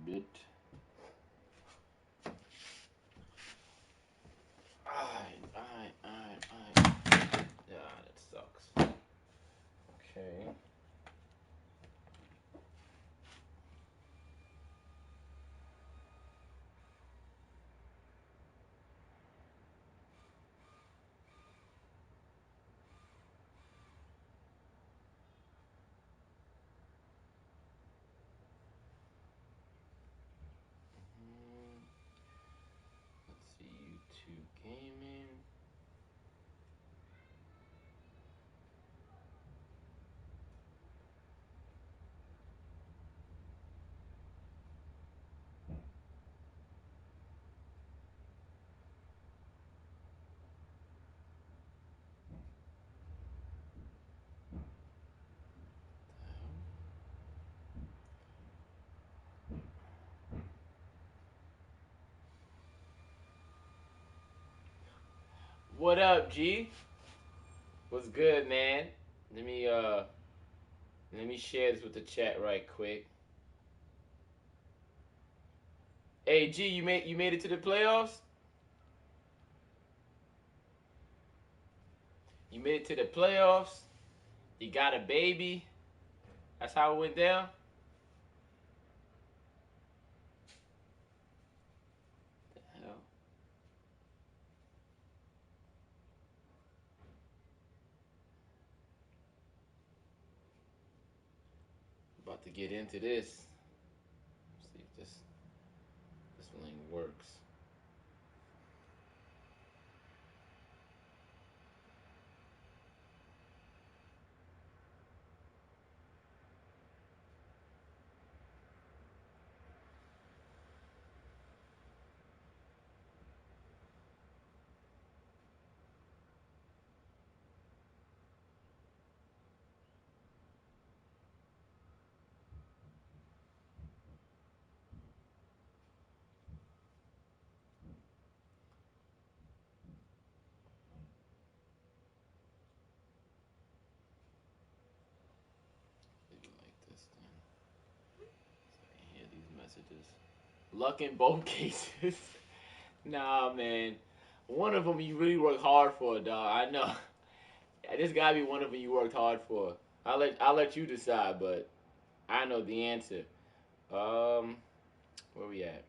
bit. Alright. Yeah, that sucks. Okay. Let's see, YouTube gaming. What up, G? What's good, man? Let me uh let me share this with the chat right quick. Hey G, you made it to the playoffs? You made it to the playoffs? You got a baby? That's how it went down? The hell? About to get into this. See if this link works. Maybe like this then. So I can hear these messages. Luck in both cases. Nah, man. One of them you really worked hard for, dog. I know. This gotta be one of them you worked hard for. I'll let you decide, but I know the answer. Where we at?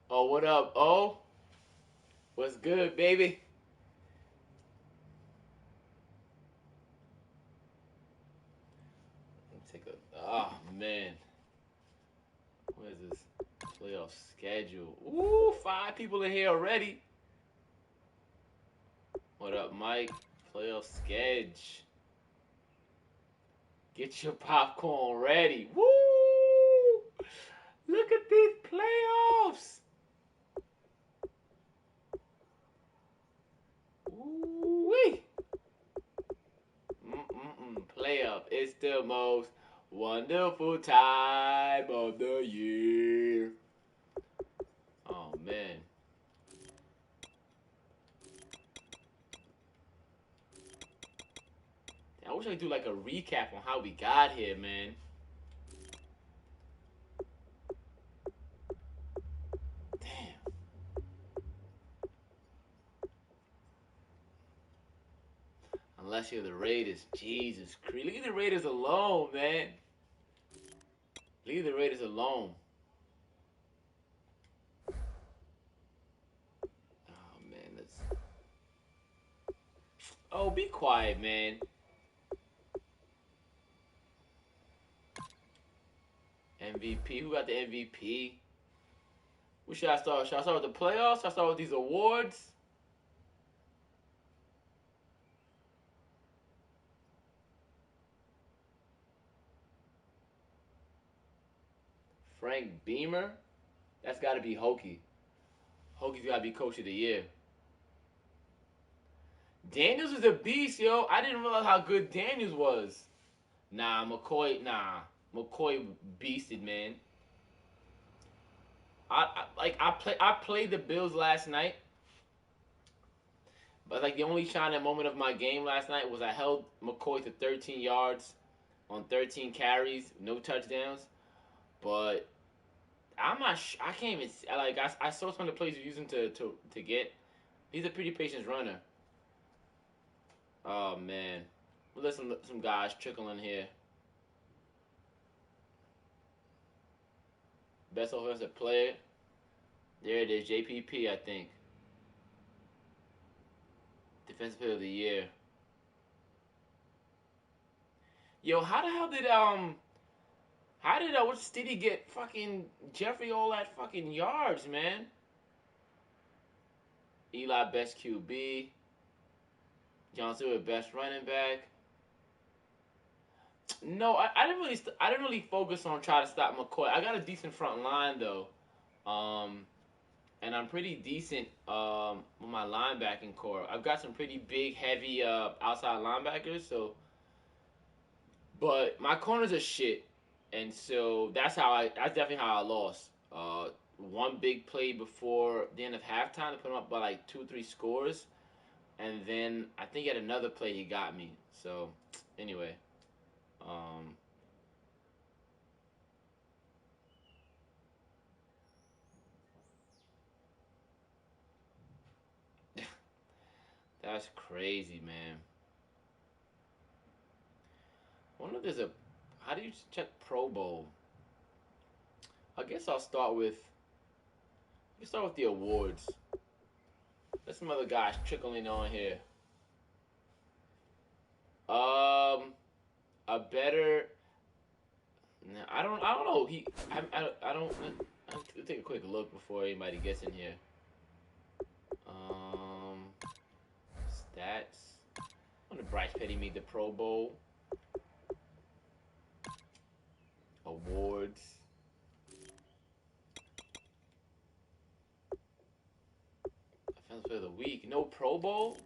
Oh, what up? Oh, what's good, baby? Let me take a. Oh man, what is this playoff schedule? Ooh, 5 people in here already. What up, Mike? Playoff schedule. Get your popcorn ready. Woo! Look at these playoffs. Ooh-wee. Playoff. It's the most wonderful time of the year. Oh, man. I wish I could do like a recap on how we got here, man. Damn. Unless you're the Raiders. Jesus Christ. Leave the Raiders alone, man. Leave the Raiders alone. Oh, man. Let's. Oh, be quiet, man. MVP. Who got the MVP? Where should I start? Should I start with the playoffs? Should I start with these awards? Frank Beamer? That's got to be Hokie. Hokie's got to be Coach of the Year. Daniels is a beast, yo. I didn't realize how good Daniels was. Nah, McCoy, nah. McCoy beasted, man. I played the Bills last night, but like the only shining moment of my game last night was I held McCoy to 13 yards on 13 carries, no touchdowns. But I'm not. I can't even. Like I saw some of the plays you using to get. He's a pretty patient runner. Oh man, listen, some guys trickling here. Best offensive player. There it is, JPP, I think. Defensive player of the year. Yo, how the hell did what did he get fucking Jeffrey all that fucking yards, man? Eli best QB. John Stewart best running back. No, I didn't really focus on trying to stop McCoy. I got a decent front line though. And I'm pretty decent with my linebacking core. I've got some pretty big, heavy outside linebackers. So, but my corners are shit, and so that's definitely how I lost. One big play before the end of halftime to put him up by like 2-3 scores, and then I think he had another play he got me. So, anyway, um, that's crazy, man. I wonder if there's a. How do you check Pro Bowl? I guess I'll start with. Let's start with the awards. There's some other guys trickling on here. A better. Nah, I don't know. I don't. I'll take a quick look before anybody gets in here. Stats. I wonder if Bryce Petty made the Pro Bowl. Awards. Defensive Player of the Week. No Pro Bowl?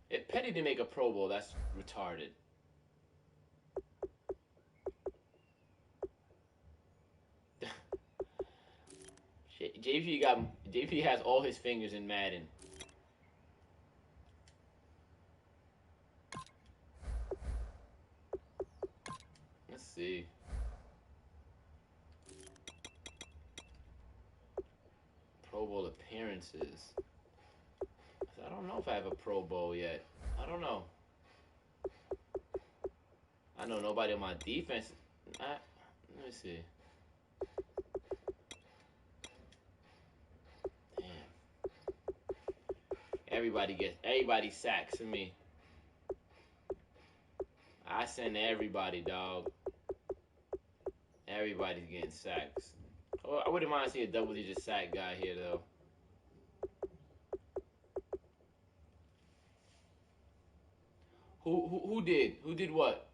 If Petty didn't make a Pro Bowl, that's retarded. JP has all his fingers in Madden. Let's see. Pro Bowl appearances. I don't know if I have a Pro Bowl yet. I don't know. I know nobody on my defense. Let me see. Everybody sacks for me. I send everybody, dog. Everybody's getting sacks. Oh, I wouldn't mind seeing a double-digit sack guy here, though. Who did? Who did what?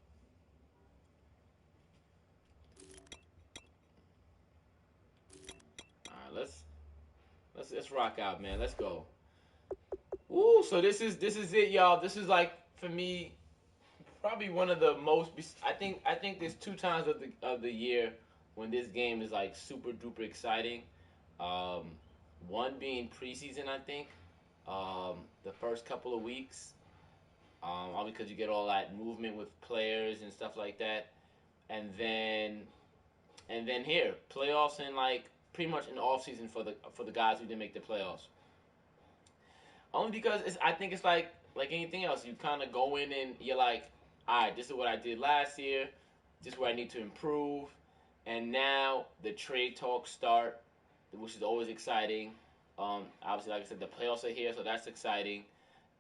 All right, let's rock out, man. Let's go. Woo! So this is it, y'all. This is like for me, probably one of the most. I think there's two times of the year when this game is like super duper exciting. Um, One being preseason, I think. The first couple of weeks, all because you get all that movement with players and stuff like that, and then here playoffs and like pretty much an off season for the guys who didn't make the playoffs. Only because I think it's like anything else. You kind of go in and you're like, all right, this is what I did last year. This is where I need to improve. And now the trade talks start, which is always exciting. Obviously, like I said, the playoffs are here, so that's exciting.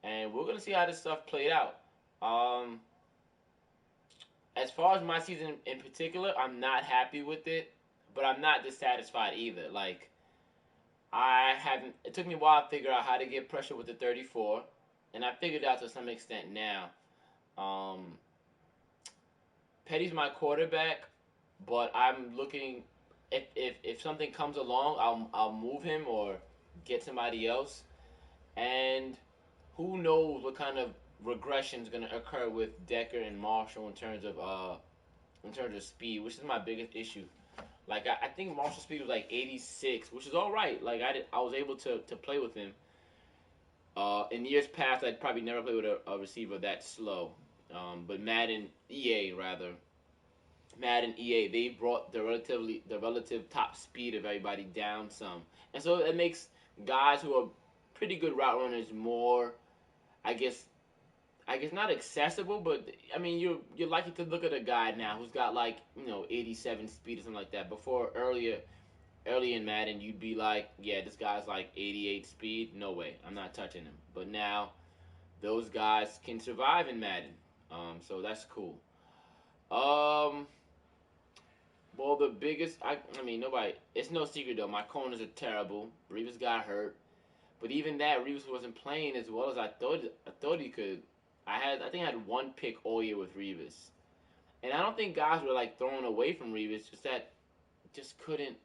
And we're gonna see how this stuff played out. Um, as far as my season in particular, I'm not happy with it, but I'm not dissatisfied either. Like I haven't. It took me a while to figure out how to get pressure with the 34, and I figured out to some extent now. Um, Petty's my quarterback, But I'm looking if something comes along, I'll move him or get somebody else. And who knows what kind of regression is going to occur with Decker and Marshall in terms of speed, which is my biggest issue. Like I think Marshall speed was like 86, which is all right. Like I was able to play with him. In years past, I'd probably never play with a receiver that slow. But Madden EA, they brought the relative top speed of everybody down some, and so it makes guys who are pretty good route runners more, I guess, not accessible, but I mean you're likely to look at a guy now who's got like 87 speed or something like that. Before early in Madden, you'd be like, yeah, this guy's like 88 speed. No way, I'm not touching him. But now those guys can survive in Madden, so that's cool. Um, well, the biggest, I mean, nobody. It's no secret though. My corners are terrible. Reeves got hurt, but even that, Reeves wasn't playing as well as I thought. I thought he could. I think I had one pick all year with Reeves, and I don't think guys were like throwing away from Reeves. Just that, just couldn't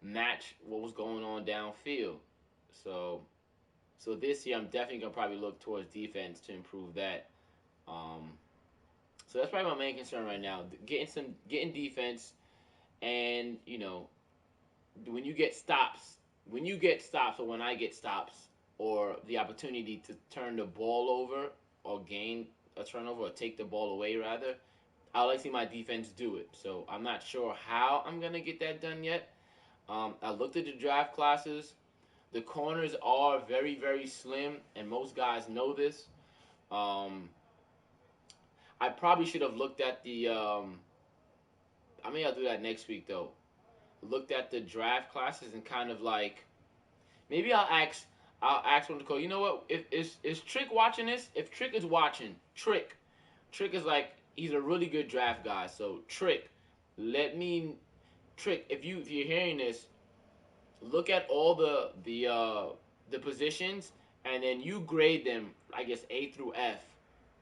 match what was going on downfield. So, so this year I'm definitely gonna probably look towards defense to improve that. Um, so that's probably my main concern right now. Getting defense, and when you get stops, or when I get stops, or the opportunity to turn the ball over or gain a turnover or take the ball away rather, I like to see my defense do it. So I'm not sure how I'm gonna get that done yet. I looked at the draft classes. The corners are very very slim, and most guys know this. Um, I probably should have looked at the. I mean, I'll do that next week though. Looked at the draft classes and kind of like maybe I'll ask one to call. You know what? If is Trick watching this? If Trick is watching, Trick is like he's a really good draft guy. So Trick, let me Trick. If you're hearing this, look at all the positions and then you grade them. I guess A through F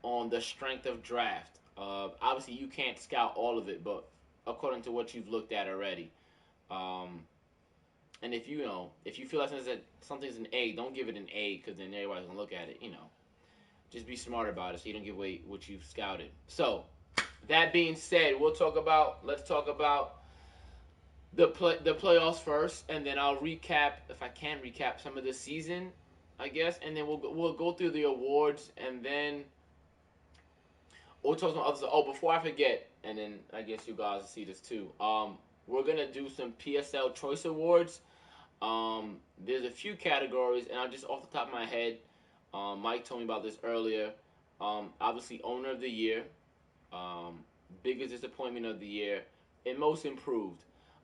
on the strength of draft. Obviously, you can't scout all of it, but according to what you've looked at already. Um, and if you feel like something's an A, don't give it an A because then everybody's gonna look at it. Just be smart about it so you don't give away what you've scouted. So that being said, let's talk about the playoffs first, and then I'll recap if I can recap some of the season, I guess, and then we'll go through the awards, and then we'll talk some others. Oh, before I forget, and then I guess you guys will see this too. We're gonna do some PSL Choice Awards. There's a few categories, and I'm just off the top of my head. Mike told me about this earlier. Obviously, Owner of the Year, biggest disappointment of the year, and Most Improved.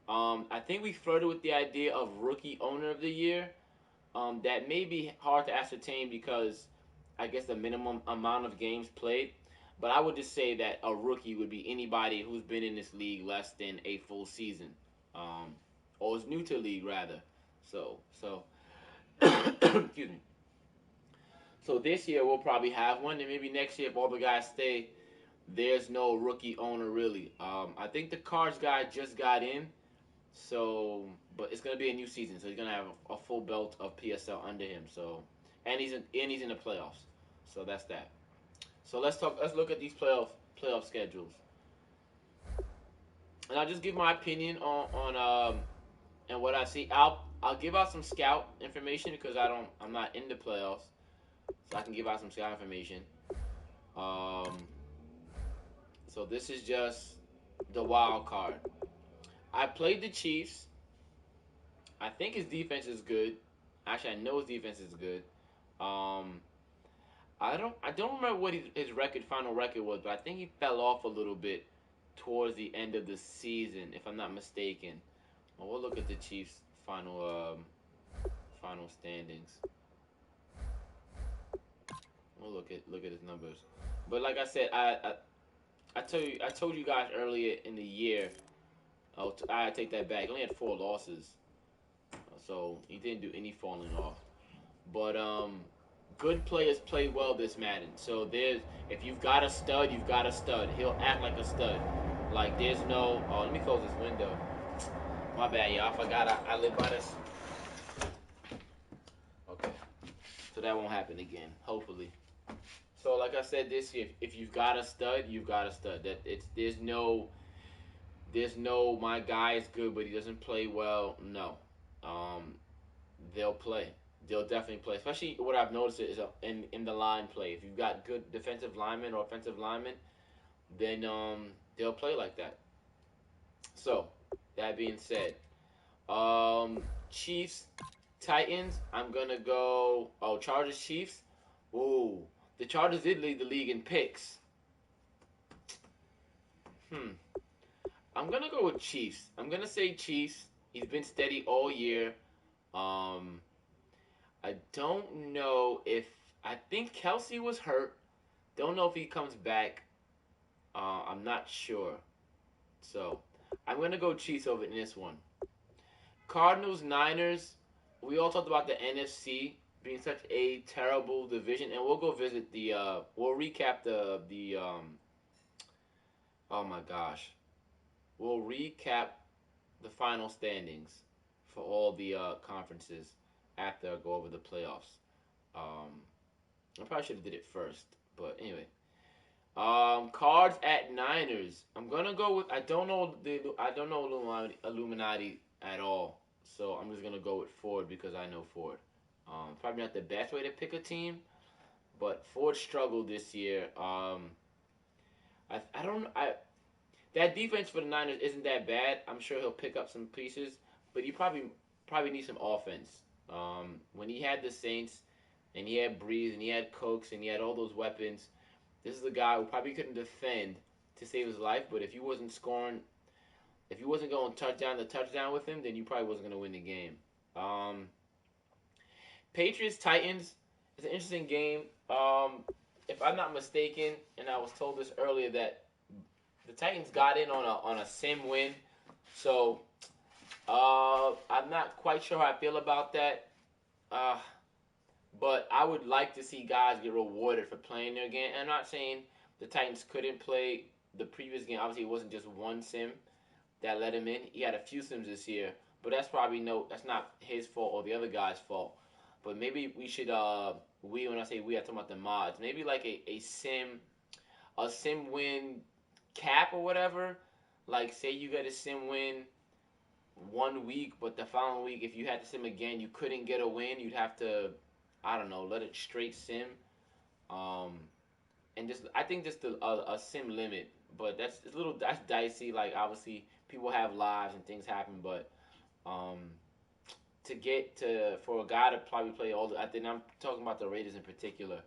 I think we flirted with the idea of Rookie Owner of the Year. That may be hard to ascertain because I guess the minimum amount of games played. But I would just say that a rookie would be anybody who's been in this league less than a full season, or is new to the league rather. So excuse me. So this year we'll probably have one, and maybe next year if all the guys stay, there's no rookie owner really. I think the Cards guy just got in, so but it's gonna be a new season, so he's gonna have a full belt of PSL under him. So and he's in the playoffs, so that's that. So let's look at these playoff schedules, and I'll just give my opinion on and what I see. I'll give out some scout information because I'm not in the playoffs, so I can give out some scout information. Um, so this is just the wild card. I played the Chiefs. I think his defense is good. Actually, I know his defense is good. Um, I don't remember what his final record was, but I think he fell off a little bit towards the end of the season, if I'm not mistaken. Well, we'll look at the Chiefs' final standings. We'll look at his numbers. But like I said, I told you guys earlier in the year. Oh, I take that back. He only had 4 losses, so he didn't do any falling off. But good players play well this Madden. So if you've got a stud, you've got a stud. He'll act like a stud. Like there's no. Oh, let me close this window. My bad, y'all. I forgot I live by this. Okay, so that won't happen again. Hopefully. So like I said this year, if you've got a stud, you've got a stud. That it's there's no my guy is good but he doesn't play well. No, um, they'll play. They'll definitely play. Especially what I've noticed is in the line play. If you've got good defensive linemen or offensive linemen, then they'll play like that. So that being said, Chiefs Titans. I'm gonna go. Oh, Chargers Chiefs. Ooh, the Chargers did lead the league in picks. Hmm. I'm gonna go with Chiefs. I'm gonna say Chiefs. He's been steady all year. Um, I don't know if I think Kelsey was hurt. Don't know if he comes back. I'm not sure. So I'm gonna go Chiefs over in this one. Cardinals Niners. We all talked about the NFC being such a terrible division, and we'll go visit the. We'll recap the. Oh my gosh. We'll recap the final standings for all the conferences after I go over the playoffs. Um, I probably should have did it first, but anyway. Cards at Niners. I'm gonna go with I don't know Illuminati at all, so I'm just gonna go with Ford because I know Ford. Probably not the best way to pick a team, but Ford struggled this year. I don't I That defense for the Niners isn't that bad. I'm sure he'll pick up some pieces, but you probably need some offense. When he had the Saints, and he had Breeze, and he had Cokes, and he had all those weapons, this is a guy who probably couldn't defend to save his life. But if he wasn't scoring, if he wasn't going touchdown to touchdown with him, then you probably wasn't going to win the game. Um, Patriots Titans is an interesting game. If I'm not mistaken, and I was told this earlier that the Titans got in on a sim win, so I'm not quite sure how I feel about that. Uh, but I would like to see guys get rewarded for playing their game. And I'm not saying the Titans couldn't play the previous game. Obviously, it wasn't just one sim that let him in. He had a few sims this year, but that's not his fault or the other guy's fault. But maybe we should when I say we, I'm talking about the mods. Maybe like a sim win cap or whatever. Like say you get a sim win 1 week, but the following week, if you had to sim again, you couldn't get a win. You'd have to, I don't know, let it straight sim. Um, and just I think just a sim limit, but that's dicey. Like obviously, people have lives and things happen, but um, to get to for a guy to probably play all I think I'm talking about the Raiders in particular.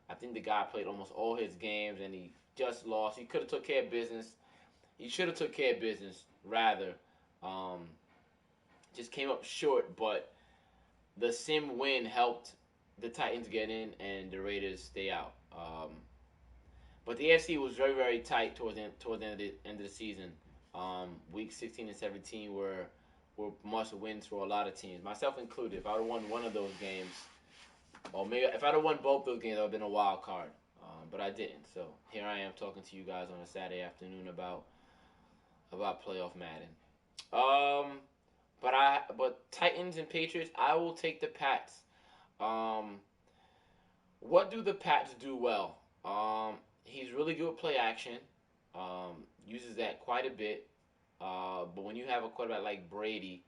I think the guy played almost all his games and he just lost. He could have took care of business. He should have took care of business rather. Um, just came up short, but the sim win helped the Titans get in and the Raiders stay out. But the AFC was very very tight towards the end of the season. Week 16 and 17 were must wins for a lot of teams, myself included. If I would have won one of those games, or maybe if I'd have won both those games, I would have been a wild card. But I didn't. So here I am talking to you guys on a Saturday afternoon about playoff Madden. Um, but Titans and Patriots, I will take the Pats. Um, what do the Pats do well? He's really good with play action. Uses that quite a bit. But when you have a quarterback like Brady,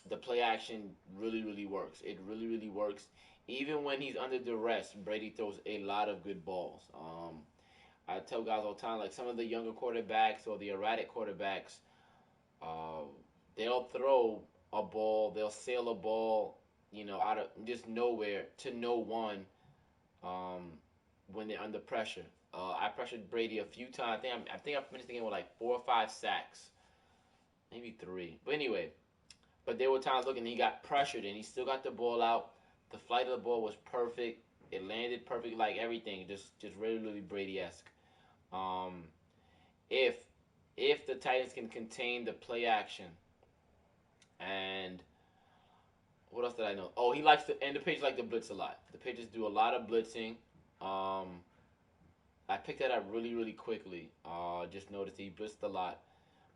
the play action really works. It really works. Even when he's under duress, Brady throws a lot of good balls. I tell guys all the time, like some of the younger quarterbacks or the erratic quarterbacks, uh, they'll throw a ball, they'll sail a ball, out of just nowhere to no one um, when they're under pressure. I pressured Brady a few times. I think I finished the game with like 4 or 5 sacks, maybe 3. But anyway, but there were times looking he got pressured and he still got the ball out. The flight of the ball was perfect. It landed perfect, like everything, just really Brady esque. Um, if if the Titans can contain the play action and what else did I know? Oh, he likes to and the Patriots like to blitz a lot. The Patriots do a lot of blitzing. Um, I picked that up really, really quickly. Just noticed he blitzed a lot.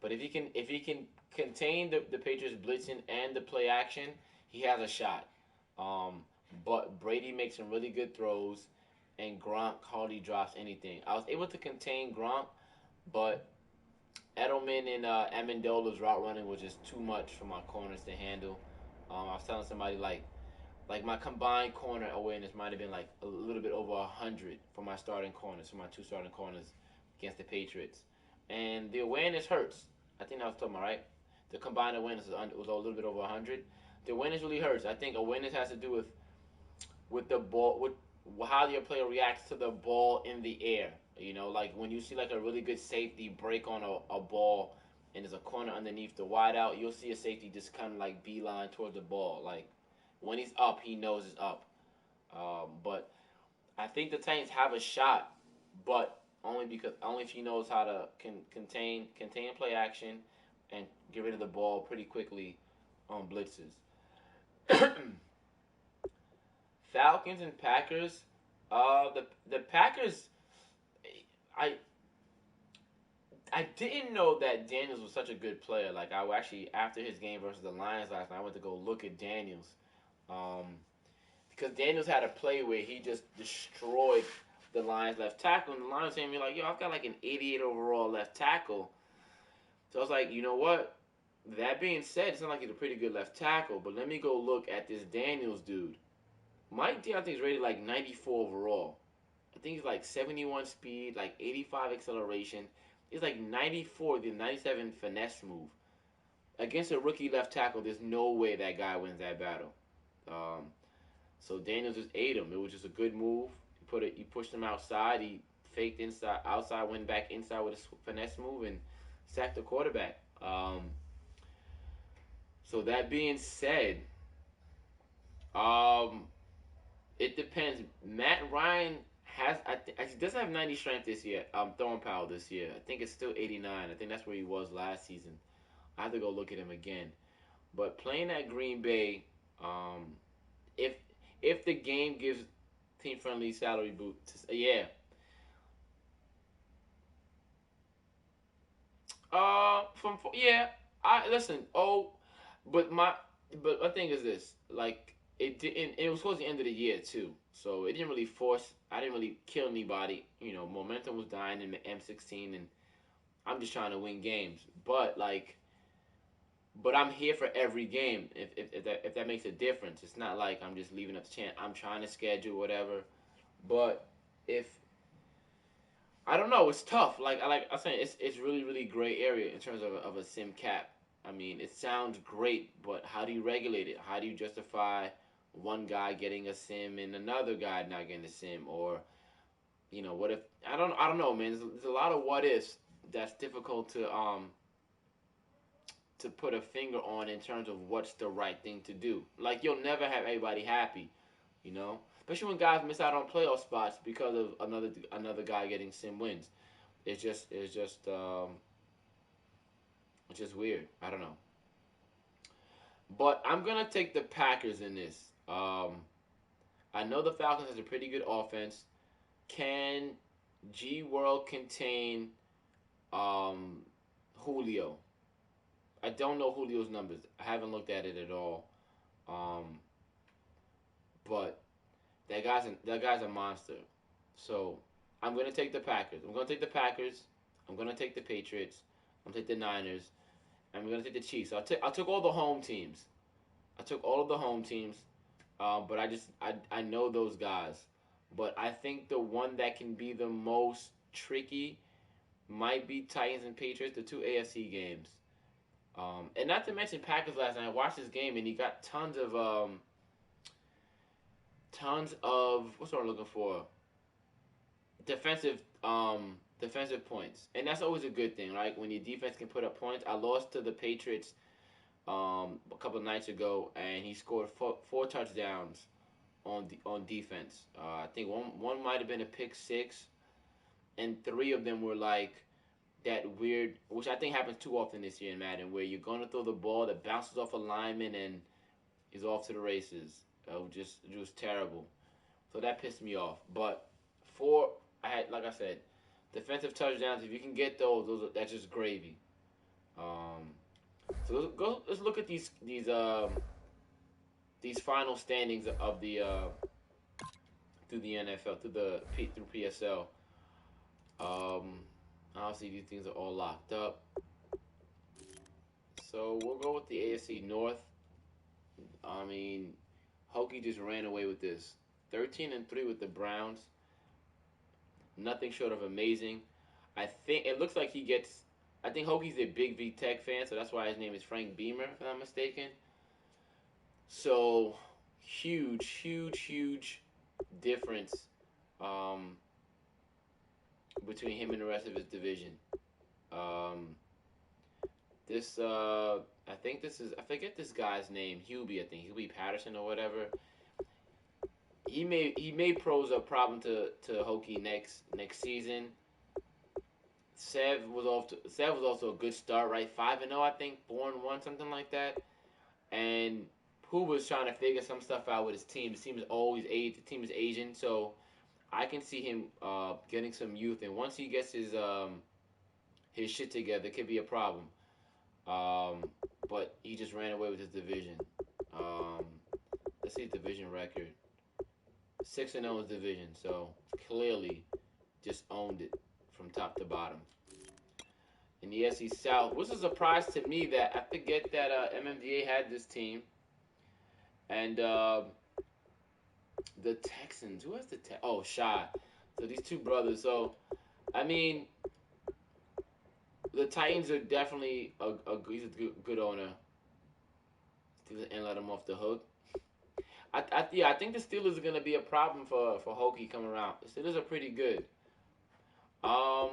But if he can contain the Patriots blitzing and the play action, he has a shot. Um, but Brady makes some really good throws, and Gronk hardly drops anything. I was able to contain Gronk, but Edelman and Amendola's route running was just too much for my corners to handle. I was telling somebody like my combined corner awareness might have been like a little bit over 100 for my starting corners, for my two starting corners against the Patriots, and the awareness hurts. I think I was talking about right. The combined awareness was a little bit over 100. The awareness really hurts. I think awareness has to do with the ball, with how your player reacts to the ball in the air. You know, like when you see like a really good safety break on a ball and there's a corner underneath the wide out, you'll see a safety just kind of like beeline towards the ball. Like when he's up, he knows it's up. But I think the Titans have a shot, but only if he knows how to contain play action and get rid of the ball pretty quickly on blitzes. Falcons and Packers. The Packers. I I didn't know that Daniels was such a good player. Like I actually after his game versus the Lions last night, I went to go look at Daniels, um, because Daniels had a play where he just destroyed the Lions left tackle, and the Lions saying me like, "Yo, I've got like an 88 overall left tackle." So I was like, you know what? That being said, it sounds like he's a pretty good left tackle, but let me go look at this Daniels dude. Mike D, I think is rated like 94 overall. I think he's like 71 speed, like 85 acceleration. He's like 94, the 97 finesse move. Against a rookie left tackle, there's no way that guy wins that battle. Um, so Daniels just ate him. It was just a good move. He pushed him outside. He faked inside, outside, went back inside with a finesse move and sacked the quarterback. So that being said, um, it depends. Matt Ryan he doesn't have 90 strength this year. Throwing power this year. I think it's still 89. I think that's where he was last season. I have to go look at him again. But playing at Green Bay, um, if if the game gives team friendly salary boost, yeah. From yeah, I listen. Oh, but my thing is this: like it didn't. It was towards the end of the year too, so it didn't really force. I didn't really kill anybody. You know, momentum was dying in the M16, and I'm just trying to win games. But I'm here for every game. If that makes a difference, it's not like I'm just leaving up to chance. I'm trying to schedule whatever. But if I don't know, it's tough. Like I'm saying, it's really really gray area in terms of a sim cap. I mean, it sounds great, but how do you regulate it? How do you justify one guy getting a sim and another guy not getting a sim? Or what if I don't know, man. There's a lot of what ifs that's difficult to put a finger on in terms of what's the right thing to do. Like you'll never have everybody happy, you know. Especially when guys miss out on playoff spots because of another guy getting sim wins. It's just weird. I don't know. But I'm gonna take the Packers in this. I know the Falcons has a pretty good offense. Can G World contain um, Julio? I don't know Julio's numbers. I haven't looked at it at all. Um, but that guy's a monster. So I'm gonna take the Packers. I'm gonna take the Packers. I'm gonna take the Patriots. I'm gonna take the Niners. I'm gonna take the Chiefs. I took all the home teams. I took all of the home teams. But I know those guys. But I think the one that can be the most tricky might be Titans and Patriots, the two AFC games. And not to mention Packers last night. I watched this game and he got tons of what's what I'm looking for defensive defensive points, and that's always a good thing, right? When your defense can put up points. I lost to the Patriots a couple of nights ago, and he scored four touchdowns on defense. I think one might have been a pick six, and three of them were like that weird, which I think happens too often this year in Madden, where you're going to throw the ball that bounces off a lineman and is off to the races. It was terrible. So that pissed me off. But for like I said, defensive touchdowns. If you can get that's just gravy. Um, so let's look at these final standings of the through the NFL through PSL. Um, Obviously these things are all locked up. So we'll go with the AFC North. I mean, Hokie just ran away with this. 13-3 with the Browns. Nothing short of amazing. I think it looks like he gets. I think Hokie's a big V Tech fan, so that's why his name is Frank Beamer, if I'm not mistaken. So huge difference um, between him and the rest of his division. Um, I think this is, I forget this guy's name, Hubie, I think Hubie Patterson or whatever. He may pose a problem to Hokie next season. Sev was also a good start, right? 5-0, I think, 4-1, something like that. And Pooh was trying to figure some stuff out with his team. His team is always the team is Asian, so I can see him getting some youth. And once he gets his shit together, it could be a problem. But he just ran away with his division. Let's see his division record. 6-0 his division, so clearly just owned it from top to bottom. In the SC South, which is a surprise to me that I forget that MMDA had this team. And the Texans, who has the Shy. So these two brothers. So I mean, the Titans are definitely he's a good owner. And let him off the hook. I think the Steelers are gonna be a problem for Hokie coming around. The Steelers are pretty good. I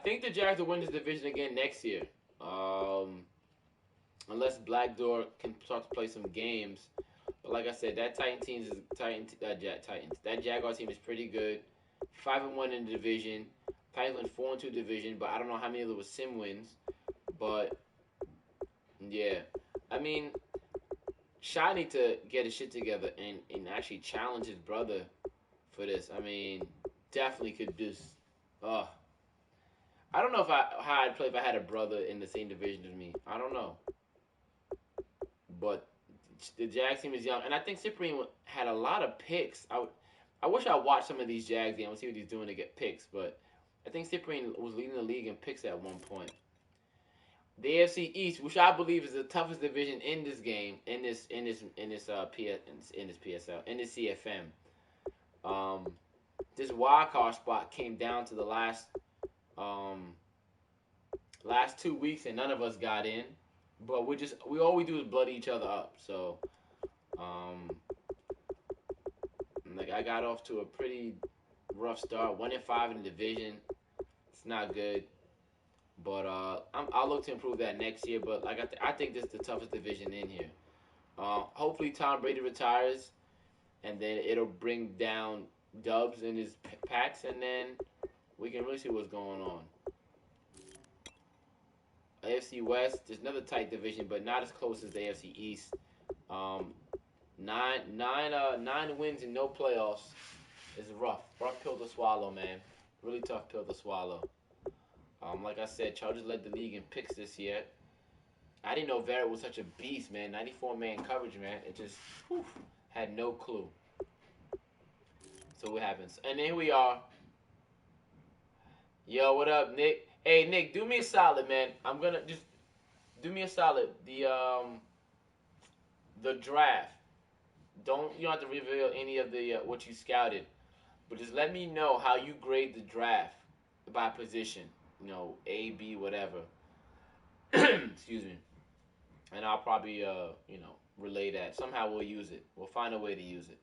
think the Jags will win this division again next year. Unless Blackdoor can start to play some games. But like I said, that Titans. That Jaguar team is pretty good. 5-1 in the division. Titans went 4-2 division, but I don't know how many of them were sim wins. But yeah, I mean, Shy need to get his shit together and actually challenge his brother for this. I mean, definitely could just. I don't know how I'd play if I had a brother in the same division as me. I don't know. But the Jags team is young, and I think Cyprian had a lot of picks. I wish I watched some of these Jags games and see what he's doing to get picks, but I think Cyprian was leading the league in picks at one point. The AFC East, which I believe is the toughest division in this game, in this PSL, in this CFM. This wild card spot came down to the last 2 weeks, and none of us got in. But all we do is bloody each other up. So, like I got off to a pretty rough start. 1-5 in the division. It's not good. But I'll look to improve that next year. But like I think this is the toughest division in here. Hopefully Tom Brady retires, and then it'll bring down Dubs in his packs, and then we can really see what's going on. AFC West, there's another tight division, but not as close as the AFC East. Nine wins and no playoffs is rough. Rough pill to swallow, man. Really tough pill to swallow. Like I said, Chargers led the league in picks this year. I didn't know Verrett was such a beast, man. 94-man coverage, man. It just had no clue. So what happens? And here we are. Yo, what up, Nick? Hey, Nick, do me a solid, man. I'm gonna just do me a solid. The draft. You don't have to reveal any of the what you scouted, but just let me know how you grade the draft by position. You know, A, B, whatever. Excuse me. And I'll probably relay that. Somehow we'll use it. We'll find a way to use it.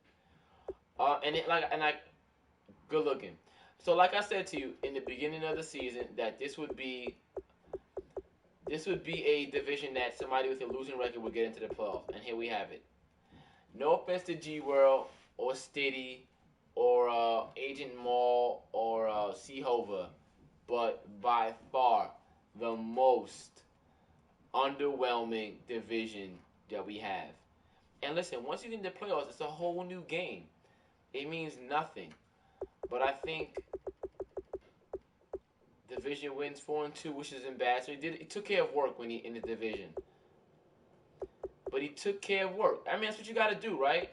Good looking. So like I said to you in the beginning of the season, that this would be a division that somebody with a losing record would get into the playoffs, and here we have it. No offense to G World or Stiddy or Agent Mall or Seehova, but by far the most underwhelming division that we have. And listen, once you get into the playoffs, it's a whole new game. It means nothing. But I think division wins 4-2, which isn't bad. So he took care of work when he in the division. But he took care of work. I mean, that's what you got to do, right?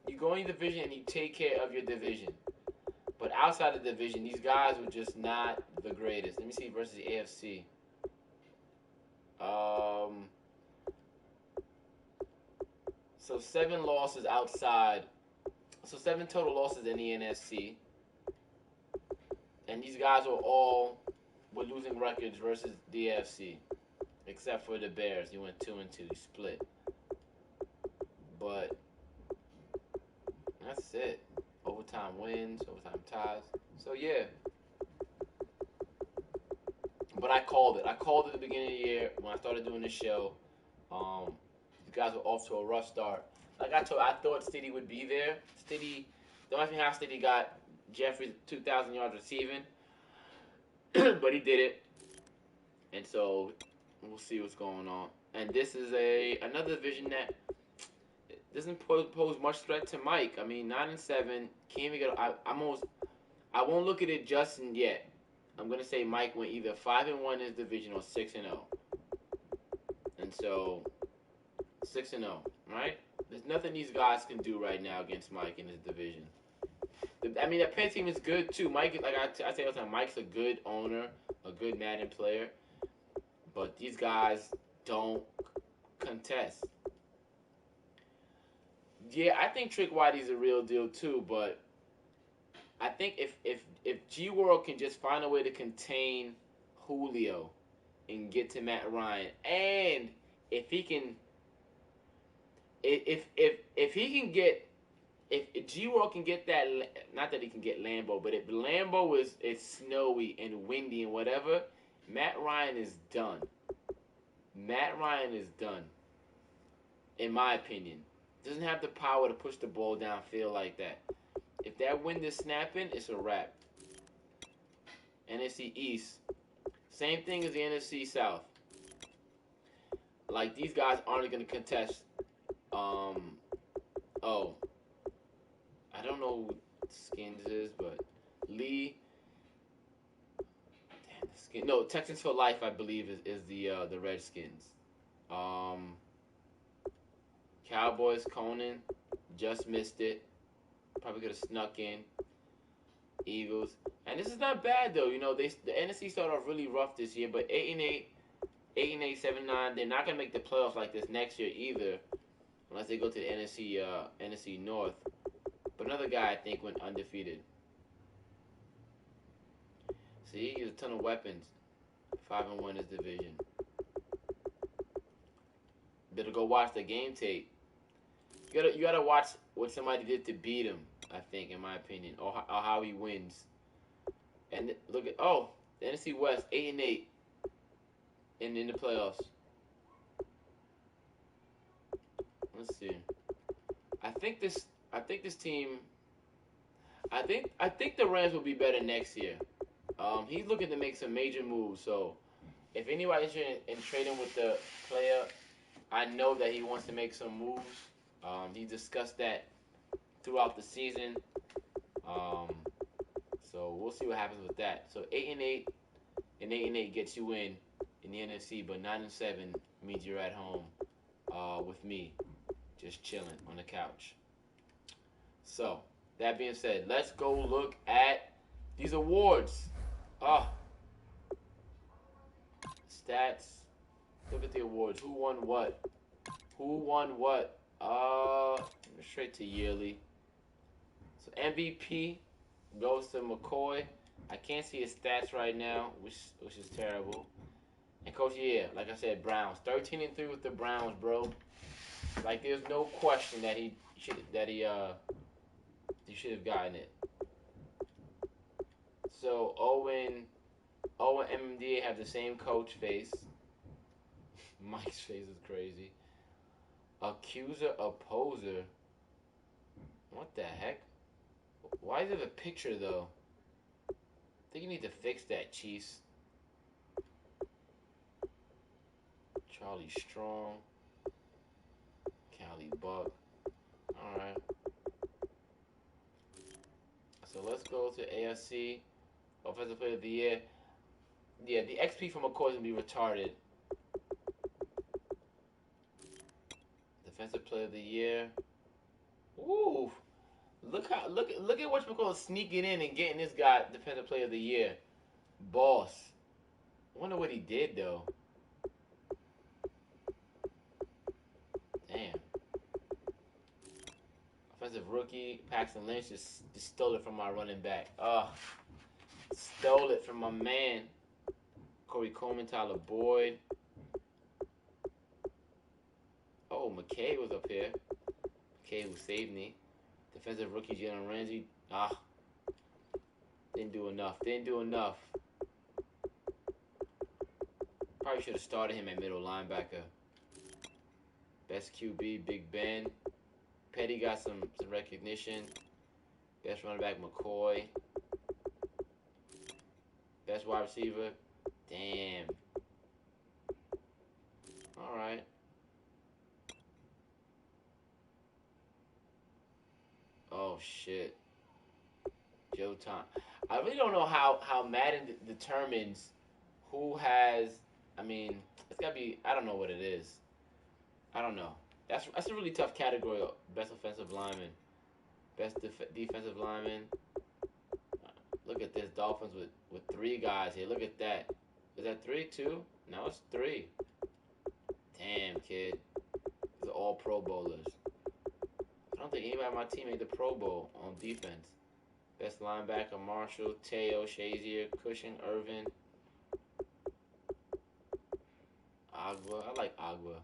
You go in your division and you take care of your division. But outside the division, these guys were just not the greatest. Let me see versus the AFC. So 7 losses outside. So 7 total losses in the NFC. And these guys were all with losing records versus the AFC. Except for the Bears. He went 2-2. He split. But that's it. Overtime wins, overtime ties. So yeah. But I called it. I called it at the beginning of the year when I started doing this show. You guys were off to a rough start. Like I thought Stiddy would be there. Stiddy, don't ask me how Stiddy got Jeffrey's 2,000 yards receiving, but he did it. And so we'll see what's going on. And this is another division that doesn't pose much threat to Mike. I mean, 9-7, can't even get. I won't look at it just yet. I'm gonna say Mike went either 5-1 in his division or 6-0. And so 6-0, right? There's nothing these guys can do right now against Mike in his division. I mean, that Penn team is good too. Mike, like I say all the time, Mike's a good owner, a good Madden player, but these guys don't contest. Yeah, I think Trick Whitey's a real deal too, but I think if G World can just find a way to contain Julio and get to Matt Ryan, and if he can, if he can get, if G World can get that, not that he can get Lambeau, but if Lambeau is snowy and windy and whatever, Matt Ryan is done. Matt Ryan is done, in my opinion. Doesn't have the power to push the ball downfield like that. If that wind is snapping, it's a wrap. NFC East, same thing as the NFC South. Like, these guys aren't going to contest. I don't know who Skins is, but Lee. Damn, the Skins. No, Texans for Life, I believe, is the Redskins. Cowboys, Conan, just missed it. Probably could have snuck in. Eagles. And this is not bad, though. You know, the NFC started off really rough this year, but 8-8, 8-8, 7-9. They're not going to make the playoffs like this next year either, unless they go to the NFC North. But another guy, I think, went undefeated. See, he has a ton of weapons. 5-1 his division. Better go watch the game tape. You gotta watch what somebody did to beat him, I think, in my opinion, or how he wins. And look at the NFC West, 8-8 in the playoffs. Let's see. I think this team. I think the Rams will be better next year. He's looking to make some major moves. So if anybody's interested in trading with the player, I know that he wants to make some moves. He discussed that throughout the season. So we'll see what happens with that. So 8-8 and 8-8 gets you in the NFC, but 9-7 means you're at home with me, just chilling on the couch. So that being said, let's go look at these awards. Stats. Look at the awards. Who won what? Straight to yearly. So MVP goes to McCoy. I can't see his stats right now, which is terrible. And Coach, like I said, Browns. 13-3 with the Browns, bro. Like, there's no question that he should have gotten it. So Owen and MMDA have the same coach face. Mike's face is crazy. Accuser, opposer. What the heck? Why is it a picture, though? I think you need to fix that, Chiefs. Charlie Strong. Callie Buck. Alright. So let's go go to AFC Offensive Player of the Year. Yeah, the XP from McCoy is gonna be retarded. Defensive Player of the Year. Ooh, look at what McCoy sneaking in and getting this guy Defensive Player of the Year. Boss. I wonder what he did though. Damn. Offensive rookie Paxton Lynch just stole it from my running back. Stole it from my man. Corey Coleman, Tyler Boyd. Oh, McKay was up here. McKay who saved me. Defensive rookie Jalen Ramsey. Didn't do enough. Probably should have started him at middle linebacker. Best QB, Big Ben. Petty got some recognition. Best running back, McCoy. Best wide receiver. Damn. Alright. Oh, shit. Joe Tom. I really don't know how Madden determines who has... I mean, it's got to be... I don't know what it is. I don't know. That's a really tough category. Best offensive lineman. Best defensive lineman. Look at this. Dolphins with 3 guys here. Look at that. Is that 3, 2? No, it's 3. Damn, kid. These are all Pro Bowlers. I don't think anybody on my team made the Pro Bowl on defense. Best linebacker, Marshall, Teo, Shazier, Cushing, Irvin. Agua. I like Agua.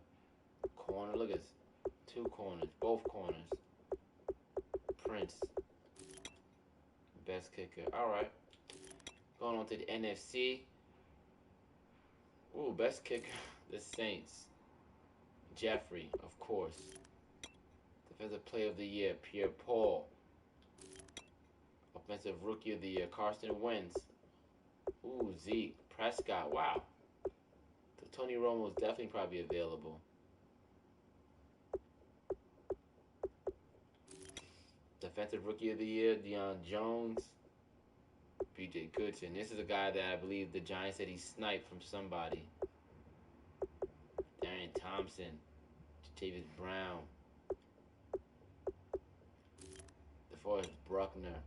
Corner. Look at this. 2 corners. Both corners. Prince. Best kicker. Alright. Going on to the NFC. Ooh, best kicker. The Saints. Jeffrey, of course. Defensive Player of the Year, Pierre Paul. Offensive Rookie of the Year, Carson Wentz. Ooh, Zeke. Prescott. Wow. The Tony Romo is definitely probably available. Defensive Rookie of the Year, Deion Jones. B.J. Goodson. This is a guy that I believe the Giants said he sniped from somebody. Darian Thompson. Jatavis Brown. DeForest Bruckner.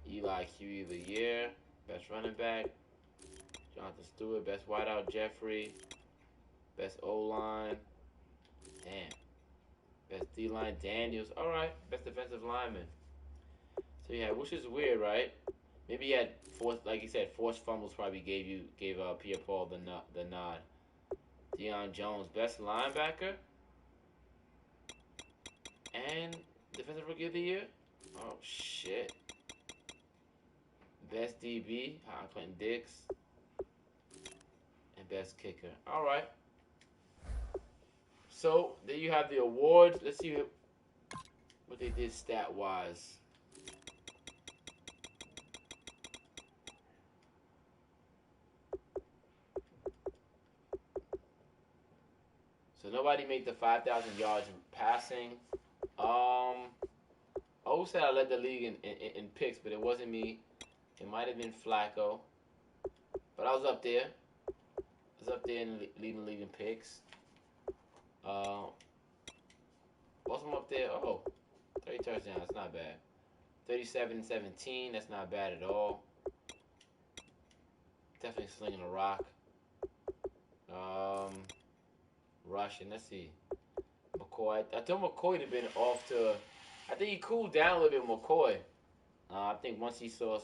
Eli QB of the Year. Best running back. Jonathan Stewart. Best wideout, Jeffrey. Best O-line. Damn. Best D-line, Daniels. Alright. Best defensive lineman. So yeah, which is weird, right? Maybe he had forced, like you said, forced fumbles probably gave Pierre Paul the nod. Deion Jones, best linebacker. And defensive rookie of the year. Oh shit. Best DB, Clinton Dix. And best kicker. Alright. So there you have the awards. Let's see what they did stat wise. So nobody made the 5,000 yards passing. I said I led the league in picks, but it wasn't me. It might have been Flacco. But I was up there. I was up there in leading picks. What's I'm up there? Oh, 30 touchdowns. That's not bad. 37-17. That's not bad at all. Definitely slinging a rock. Rushing. Let's see. McCoy. I told McCoy to have been off to. I think he cooled down a little bit, McCoy. I think once he saw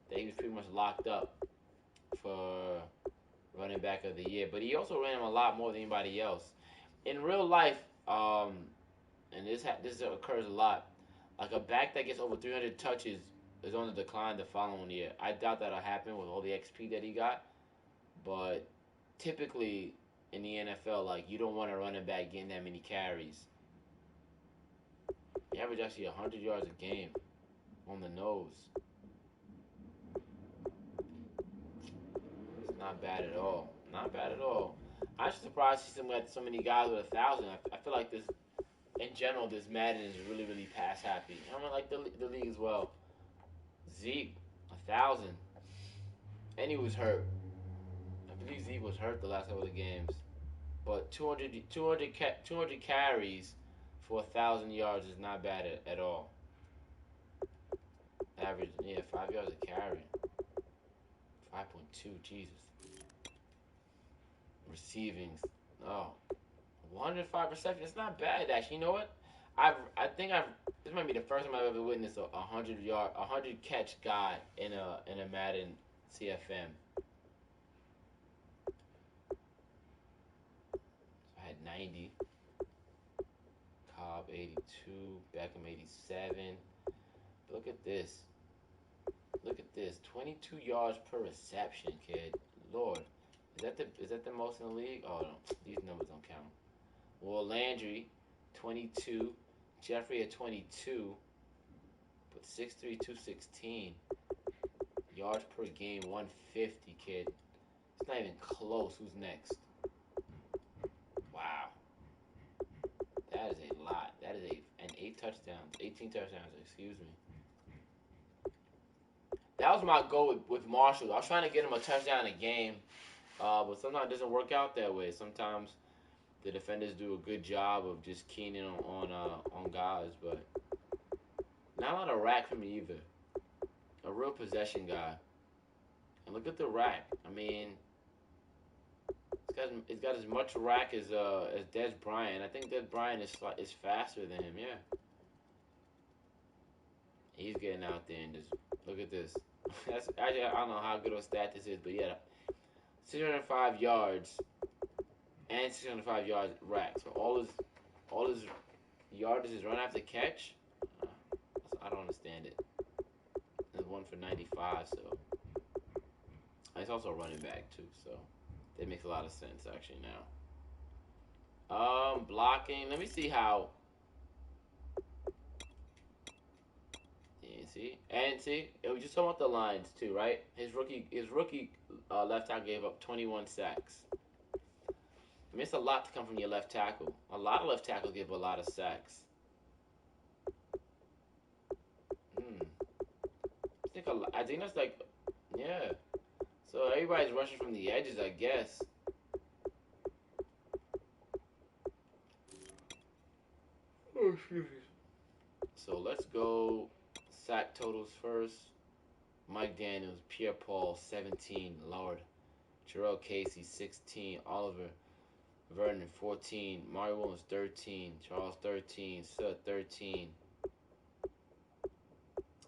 that he was pretty much locked up for running back of the year. But he also ran him a lot more than anybody else. In real life, and this occurs a lot, like a back that gets over 300 touches is on the decline the following year. I doubt that'll happen with all the XP that he got. But typically in the NFL, like, you don't want a running back getting that many carries. He averaged actually 100 yards a game on the nose. It's not bad at all. Not bad at all. I'm just surprised to see so many guys with 1,000. I feel like this, in general, this Madden is really, really pass happy. I mean, like the league as well. Zeke, 1,000. And he was hurt. I believe Zeke was hurt the last couple of games. But 200 carries for 1,000 yards is not bad at all. Average, yeah, 5 yards a carry. 5.2, Jesus. Receivings, oh, 105 receptions. It's not bad, actually. You know what? I think this might be the first time I've ever witnessed a 100 catch guy in a Madden CFM. So I had 90, Cobb 82, Beckham 87. Look at this. Look at this. 22 yards per reception, kid. Lord, is that the most in the league? Oh no, these numbers don't count. Well, Landry, 22. Jeffrey at 22. But 6'3", 216. Yards per game, 150, kid. It's not even close. Who's next? Wow. That is a lot. That is an 18 touchdowns, excuse me. That was my goal with Marshall. I was trying to get him a touchdown a game, but sometimes it doesn't work out that way. Sometimes the defenders do a good job of just keying in on guys, but not a lot of rack for me either. A real possession guy. And look at the rack. I mean, it's got as much rack as Des Bryant. I think Des Bryant is faster than him. Yeah, he's getting out there and just look at this. That's actually, I don't know how good of a stat this is, but yeah, 605 yards and 605 yards rack. So all his yardage is run after catch. I don't understand it. There's one for 95, so he's also a running back too. So that makes a lot of sense actually now. Blocking. Let me see how. Yeah, see, we just talking about the lines too, right? His rookie left tackle gave up 21 sacks. I mean, it's a lot to come from your left tackle. A lot of left tackles give a lot of sacks. I think that's like, yeah. So everybody's rushing from the edges, I guess. Oh, excuse me. So let's go sack totals first. Mike Daniels, Pierre Paul, 17, Lord. Jarrell Casey, 16. Oliver Vernon, 14. Mario Williams, 13. Charles, 13. Sut, 13.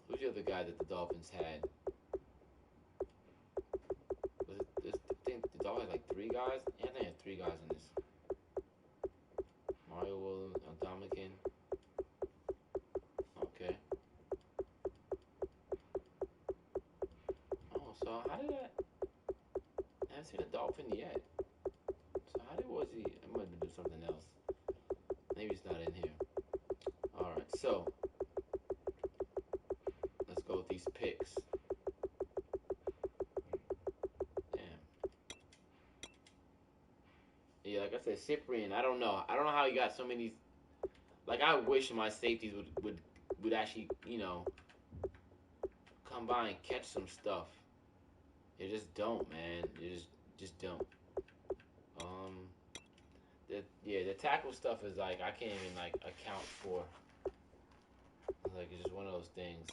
Who's the other guy that the Dolphins had? I think the Dolphins had like 3 guys? Yeah, I think they had 3 guys in this. Mario Williams, Dominican. Okay. Oh, so how did that? I haven't seen a Dolphin yet. So was he? I might have been doing something else. Maybe it's not in here. Alright, so let's go with these picks. Damn. Yeah, like I said, Cyprian, I don't know. I don't know how he got so many. Like, I wish my safeties would actually, come by and catch some stuff. They just don't, man. They just don't. The tackle stuff is like I can't even like account for. Like, it's just one of those things.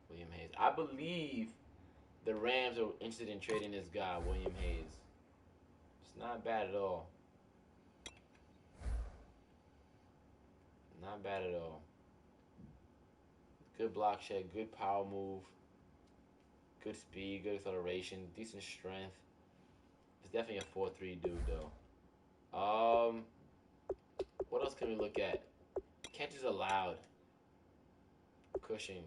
William Hayes. I believe the Rams are interested in trading this guy, William Hayes. It's not bad at all. Not bad at all. Good block check, good power move, good speed, good acceleration, decent strength. It's definitely a 4-3 dude though. What else can we look at? Catches allowed. Cushing.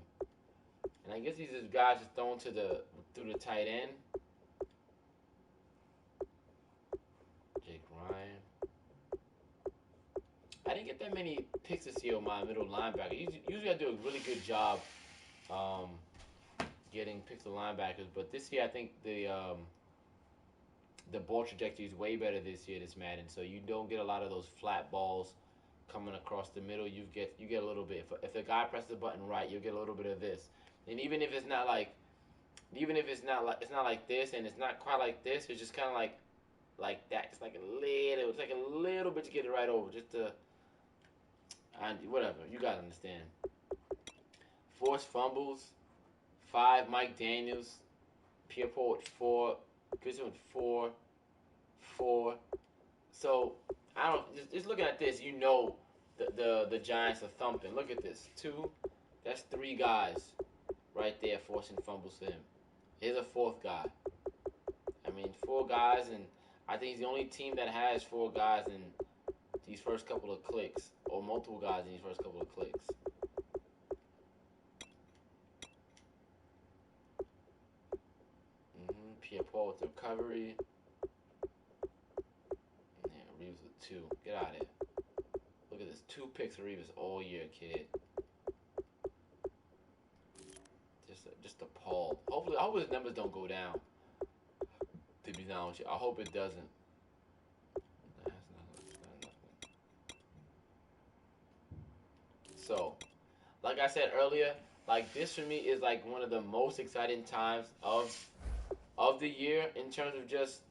And I guess these are guys just thrown through the tight end. Jake Ryan. I didn't get that many picks this year on my middle linebacker. Usually I do a really good job getting picks of linebackers, but this year I think the ball trajectory is way better this year, this Madden. So you don't get a lot of those flat balls coming across the middle, you get a little bit. If the guy presses the button right, you'll get a little bit of this. And even if it's not like this, and it's not quite like this, it's just kind of like that. It's like a little bit to get it right over, just to, and whatever. You gotta understand. Forced fumbles, 5. Mike Daniels, Pierre Paul with 4, Christian with 4, 4. So I don't just looking at this, the Giants are thumping. Look at this, 2. That's 3 guys right there forcing fumbles to him. Here's a 4th guy. I mean, 4 guys, and I think he's the only team that has 4 guys in these first couple of clicks, or multiple guys in these first couple of clicks. Pierre Paul with the recovery. Yeah, Reeves with 2. Get out of here. Look at this. 2 picks for Reeves all year, kid. Just appalled. Hopefully, I hope his numbers don't go down. To be honest with you, I hope it doesn't. That's nothing. So, like I said earlier, like this for me is like one of the most exciting times of the year in terms of just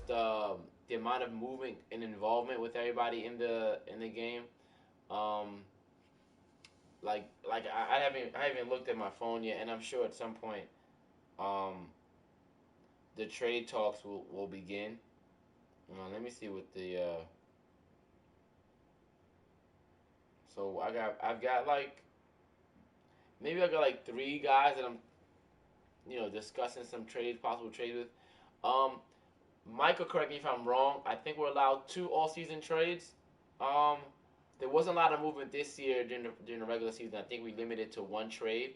the amount of movement and involvement with everybody in the game. Um, I haven't looked at my phone yet, and I'm sure at some point, the trade talks will begin. Let me see what the so I've got like maybe I got like 3 guys that I'm discussing some possible trades with. Michael, correct me if I'm wrong. I think we're allowed 2 all-season trades. Um, there wasn't a lot of movement this year during the regular season. I think we limited to 1 trade,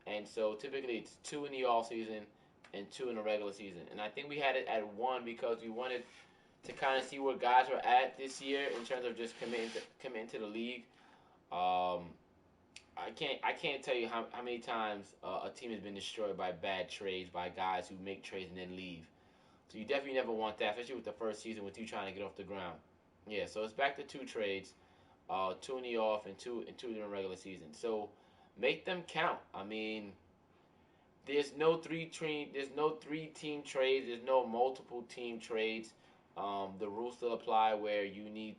and so typically it's 2 in the all-season and 2 in the regular season. And I think we had it at 1 because we wanted to kind of see where guys were at this year in terms of just committing to the league. I can't tell you how many times a team has been destroyed by bad trades by guys who make trades and then leave. So you definitely never want that, especially with the first season with you trying to get off the ground. Yeah, so it's back to 2 trades, 2 in the off and 2 in the regular season. So make them count. I mean, there's no 3 team trades. There's no multiple team trades. The rules still apply where you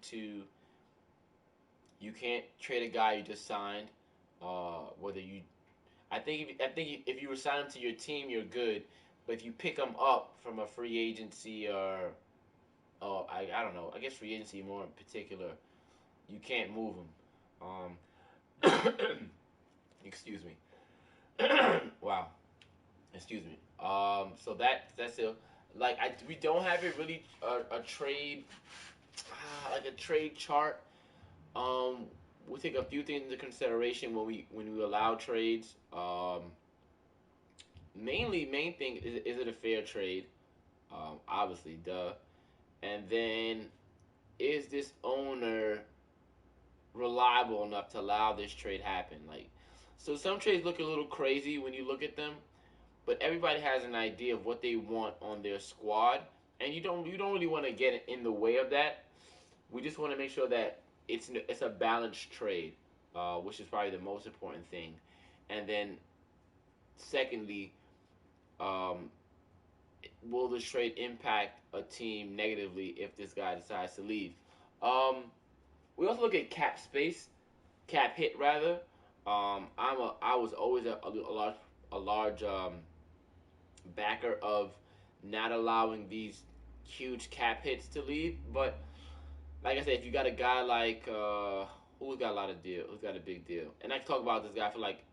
can't trade a guy you just signed. I think if you assign him to your team, you're good. But if you pick him up from a free agency or I don't know, I guess free agency more in particular, you can't move him. Excuse me. Wow. Excuse me. So that's it. Like we don't have it really a trade like a trade chart. We take a few things into consideration when we allow trades. Main thing is it a fair trade? Obviously, duh. And then is this owner reliable enough to allow this trade happen? Like, so some trades look a little crazy when you look at them, but everybody has an idea of what they want on their squad, and you don't really want to get in the way of that. We just want to make sure that it's a balanced trade, which is probably the most important thing. And then, secondly, will this trade impact a team negatively if this guy decides to leave? We also look at cap hit rather. I was always a large backer of not allowing these huge cap hits to leave, but like I said, if you got a guy like who's got a big deal, and I can talk about this guy for like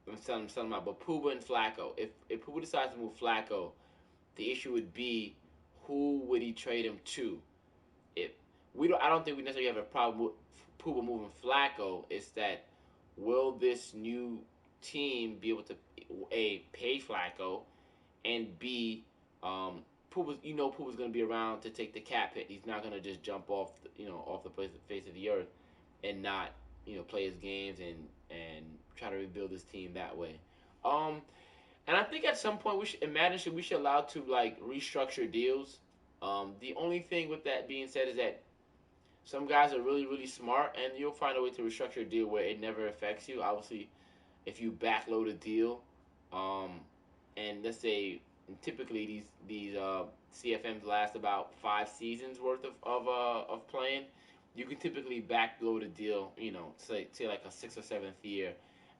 I'm telling him about, but Puba and Flacco. If Puba decides to move Flacco, the issue would be who would he trade him to? I don't think we necessarily have a problem with Puba moving Flacco. It's that will this new team be able to A, pay Flacco, and B, Puba's going to be around to take the cap hit. He's not going to just jump off the face of the earth and not play his games and try to rebuild his team that way. And I think at some point we should allow to like restructure deals. The only thing with that being said is that Some guys are really, really smart, and you'll find a way to restructure a deal where it never affects you. Obviously, if you backload a deal, um, and let's say typically these CFMs last about 5 seasons worth of playing, you can typically backload a deal, say like a sixth or seventh year,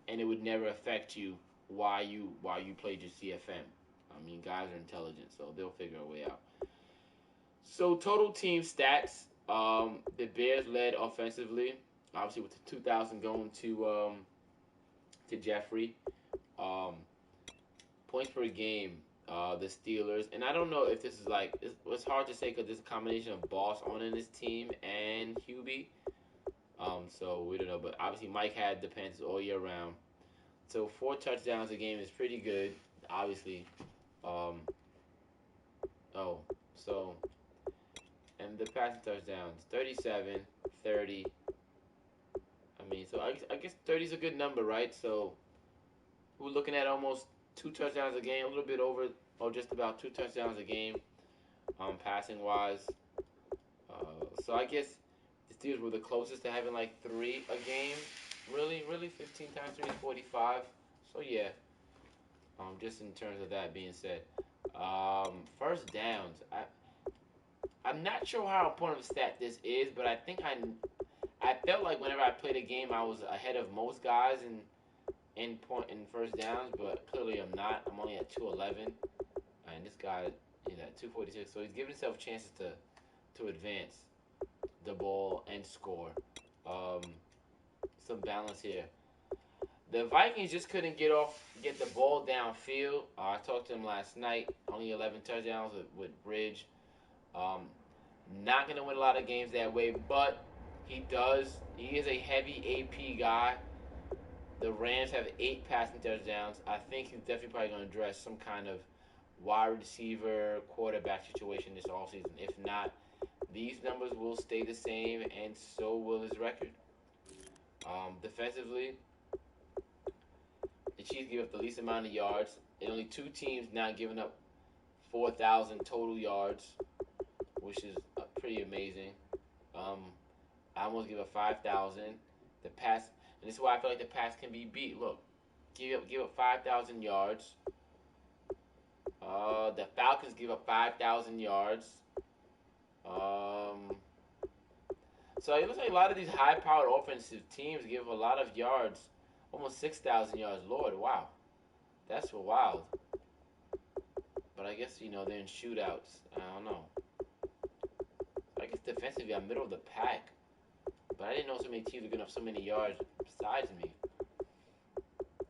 and it would never affect you while you played your CFM. I mean, guys are intelligent, so they'll figure a way out. So total team stats, the Bears led offensively, obviously with the 2,000 going to Jeffrey. Um, Points per game, the Steelers, and I don't know if this is like it's hard to say because there's a combination of Boss owning this team and Hubie. So we don't know, but obviously Mike had the Panthers all year round. So 4 touchdowns a game is pretty good, obviously. Um, oh, so and the passing touchdowns 37, 30. I mean, so I guess 30 is a good number, right? So we're looking at almost 2 touchdowns a game, a little bit over, or just about 2 touchdowns a game, passing wise. So I guess the Steelers were the closest to having like 3 a game. Really, 15 times 3 is 45. So yeah, just in terms of that being said, first downs. I'm not sure how important of a stat this is, but I felt like whenever I played a game, I was ahead of most guys in first downs, but clearly I'm not. I'm only at 211, and this guy is at 246, so he's giving himself chances to advance the ball and score. Um, some balance here. The Vikings just couldn't get the ball downfield. I talked to him last night. Only 11 touchdowns with Bridge. Um, Not gonna win a lot of games that way, but he does. He is a heavy AP guy. The Rams have 8 passing touchdowns. I think he's definitely probably gonna address some kind of wide receiver quarterback situation this offseason. If not, these numbers will stay the same, and so will his record. Defensively, the Chiefs give up the least amount of yards. And only 2 teams now giving up 4,000 total yards, which is pretty amazing. Um, I almost give up 5,000. The pass, and this is why I feel like the pass can be beat. Look, give up 5,000 yards. The Falcons give up 5,000 yards. Um, so it looks like a lot of these high-powered offensive teams give a lot of yards, almost 6,000 yards. Lord, wow, that's wild. But I guess they're in shootouts. I don't know. I guess defensively, I'm middle of the pack. But I didn't know so many teams were gonna have so many yards besides me.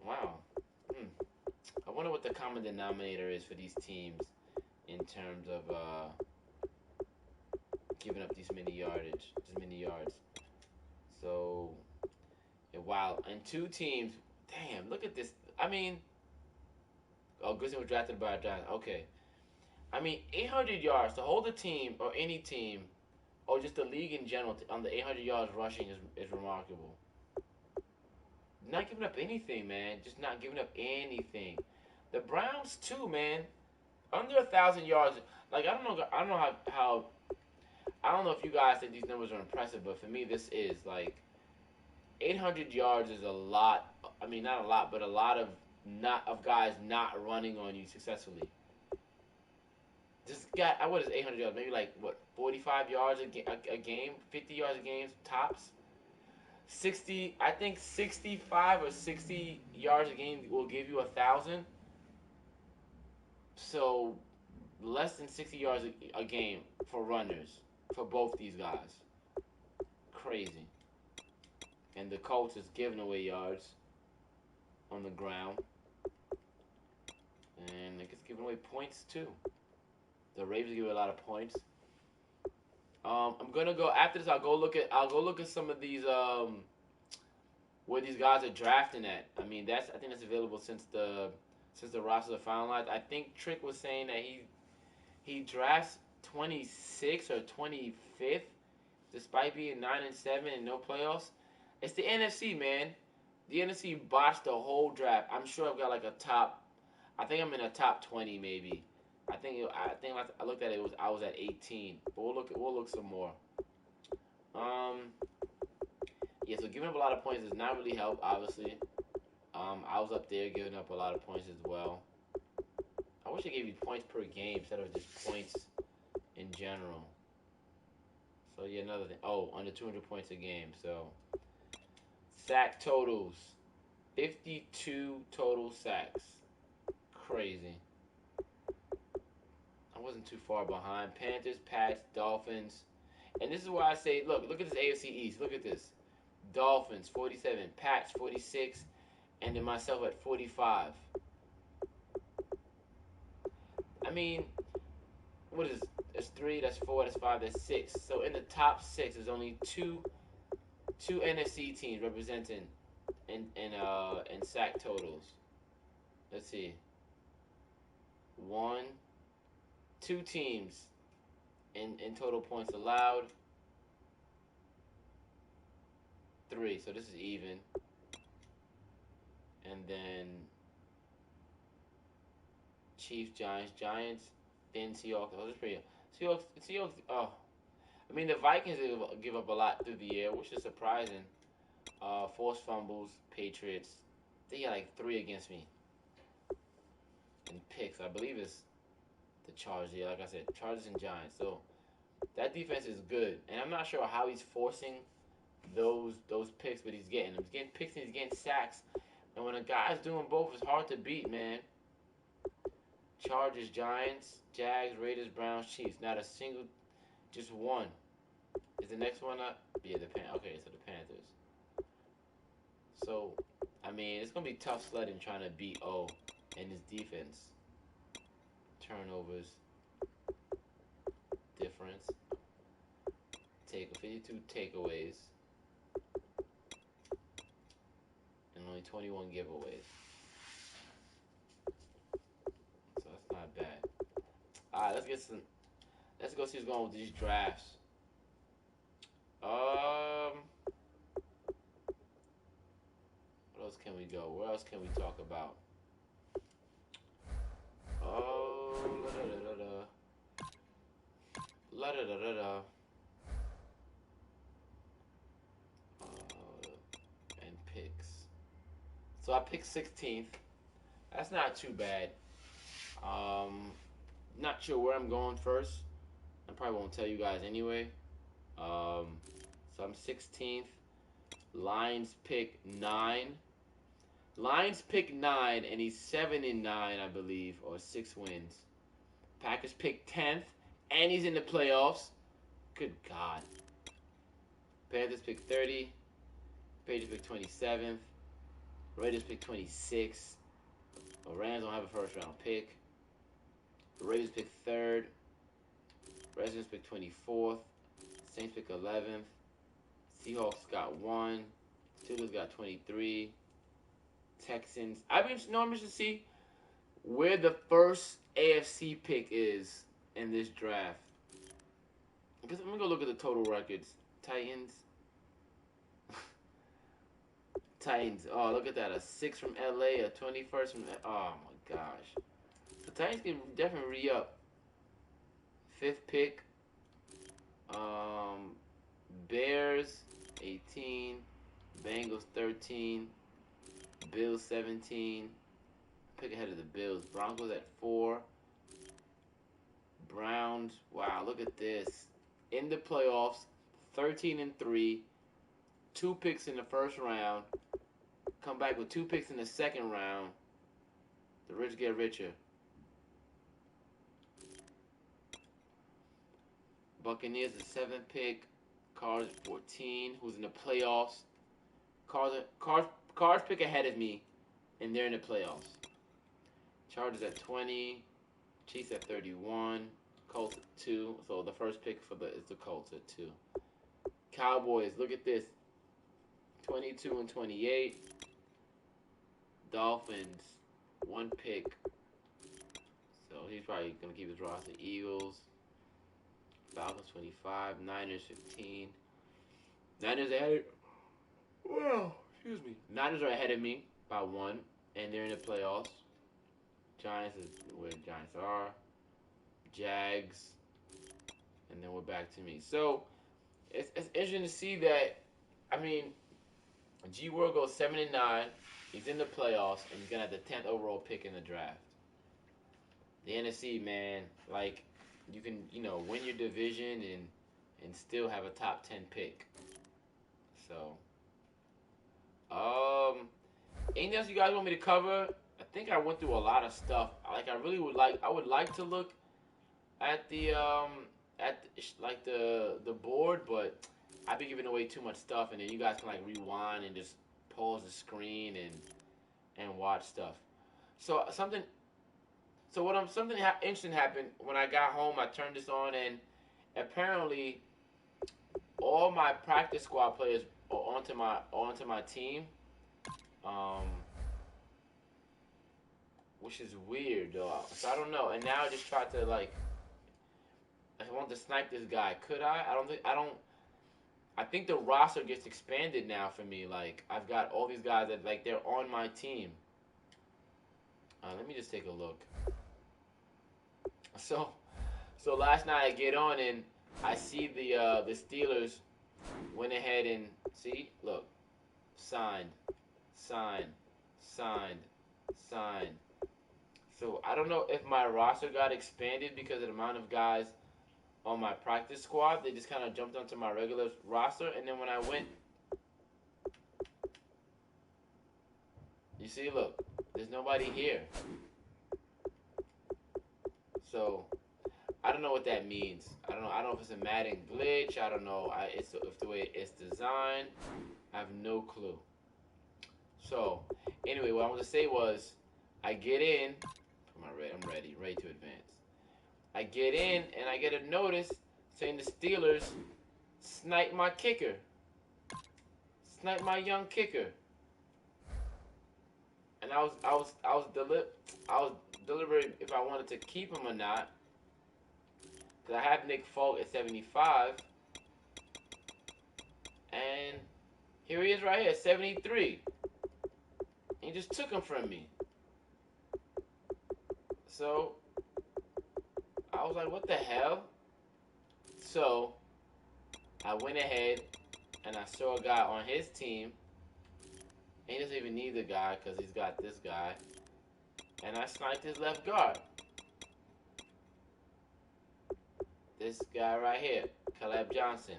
Wow. I wonder what the common denominator is for these teams in terms of giving up this many yards. So, wow. And 2 teams, damn, look at this. I mean, Grissom was drafted by a Giant. Okay. I mean, 800 yards to hold a team or any team, or just the league in general, on the 800 yards rushing is remarkable. Not giving up anything, man. Just not giving up anything. The Browns too, man. Under 1,000 yards. Like I don't know how I don't know if you guys think these numbers are impressive, but for me this is like 800 yards is a lot. I mean, not a lot, but a lot of not of guys not running on you successfully. This guy, what is 800 yards? Maybe like what 45 yards a game, 50 yards a game tops. 60, I think 65 or 60 yards a game will give you 1,000. So less than 60 yards a game for runners for both these guys. Crazy. And the Colts is giving away yards on the ground. And it's giving away points too. The Ravens give a lot of points. I'm gonna go after this. I'll go look at some of these where these guys are drafting at. I mean, I think that's available since the rosters are finalized. I think Trick was saying that he drafts 26th or 25th, despite being 9-7 and no playoffs. It's the NFC, man. The NFC botched the whole draft. I'm sure I've got like a top. I think I'm in a top 20 maybe. I think I looked at it. I was at 18. But we'll look some more. Yeah, so giving up a lot of points does not really help, obviously. I was up there giving up a lot of points as well. I wish I gave you points per game instead of just points in general. So yeah, another thing. Oh, under 200 points a game. So sack totals, 52 total sacks. Crazy. I wasn't too far behind. Panthers, Pats, Dolphins. And this is why I say, look at this AFC East. Look at this. Dolphins, 47. Pats, 46. And then myself at 45. I mean, what is, that's 3, that's 4, that's 5, that's 6. So in the top 6, there's only two NFC teams representing in sack totals. Let's see. 1, 2 teams in total points allowed. 3, so this is even. And then Chiefs, Giants, then Seahawks. Oh, that's pretty. Seahawks. Oh, I mean the Vikings give up a lot through the air, which is surprising. Forced fumbles, Patriots. They got like 3 against me. And picks, I believe it's the Chargers. Yeah, like I said, Chargers and Giants. So that defense is good, and I'm not sure how he's forcing those picks, but he's getting them. He's getting picks and he's getting sacks. And when a guy's doing both, it's hard to beat, man. Chargers, Giants, Jags, Raiders, Browns, Chiefs. Not a single, just one. Is the next one up? Yeah, okay, so the Panthers. So, I mean, it's gonna be tough sledding trying to beat O and his defense. Turnovers, difference. Take 52 takeaways, and only 21 giveaways. So that's not bad. All right, let's go see what's going on with these drafts. What else can we go? What else can we talk about? Oh, la da da da. La da da da da. And picks. So I picked 16th. That's not too bad. Not sure where I'm going first. I probably won't tell you guys anyway. So I'm 16th. Lions pick 9. Lions pick 9, and he's 7-9, I believe, or 6 wins. Packers pick 10th, and he's in the playoffs. Good God. Panthers pick 30. Patriots pick 27th. Raiders pick 26th. Rams don't have a first round pick. The Raiders pick 3rd. Redskins pick 24th. Saints pick 11th. Seahawks got 1. Steelers got 23. Texans. I'm interested to see where the first AFC pick is in this draft. Because I'm going to go look at the total records. Titans. Titans. Oh, look at that. A 6 from LA. A 21st from... Oh, my gosh. The Titans can definitely re-up. 5th pick. Bears, 18. Bengals, 13. Bills, 17. Pick ahead of the Bills. Broncos at 4. Browns. Wow, look at this. In the playoffs, 13-3. 2 picks in the first round. Come back with 2 picks in the second round. The rich get richer. Buccaneers the 7th pick. Cards 14. Who's in the playoffs? Cards pick ahead of me, and they're in the playoffs. Chargers at 20. Chiefs at 31. Colts at 2. So the first pick is the Colts at 2. Cowboys, look at this. 22 and 28. Dolphins, 1 pick. So he's probably going to keep his roster. Eagles, Falcons 25. Niners 15. Niners ahead. Well, excuse me. Niners are ahead of me by 1, and they're in the playoffs. Giants is where the Giants are. Jags, and then we're back to me. So it's interesting to see that. I mean, G World goes 7-9. He's in the playoffs, and he's gonna have the 10th overall pick in the draft. The NFC, man, like you can, win your division and still have a top 10 pick. So, um, anything else you guys want me to cover? I think I went through a lot of stuff. Like I would like to look at the board, but I'd be giving away too much stuff, and then you guys can like rewind and just pause the screen and watch stuff. So something interesting happened when I got home. I turned this on, and apparently all my practice squad players are onto my team, um, which is weird though. So I don't know. And now I just tried to like I want to snipe this guy. Could I? I don't. I think the roster gets expanded now for me. Like I've got all these guys that like they're on my team. Let me just take a look. So, so last night I get on and I see the Steelers went ahead and see, look, signed, signed, signed, signed. So I don't know if my roster got expanded because of the amount of guys on my practice squad. They just kind of jumped onto my regular roster, and then when I went, you see, look, there's nobody here. So I don't know what that means. I don't know. I don't know if it's a Madden glitch. I don't know. It's if the way it's designed. I have no clue. So anyway, what I want to say was, I get in. I'm ready to advance. I get in and I get a notice saying the Steelers sniped my kicker, sniped my young kicker, and I was deliberating if I wanted to keep him or not. Because I have Nick Folk at 75. And here he is right here, 73. And he just took him from me. So, I was like, what the hell? So, I went ahead and I saw a guy on his team. And he doesn't even need the guy because he's got this guy. And I sniped his left guard. This guy right here, Caleb Johnson.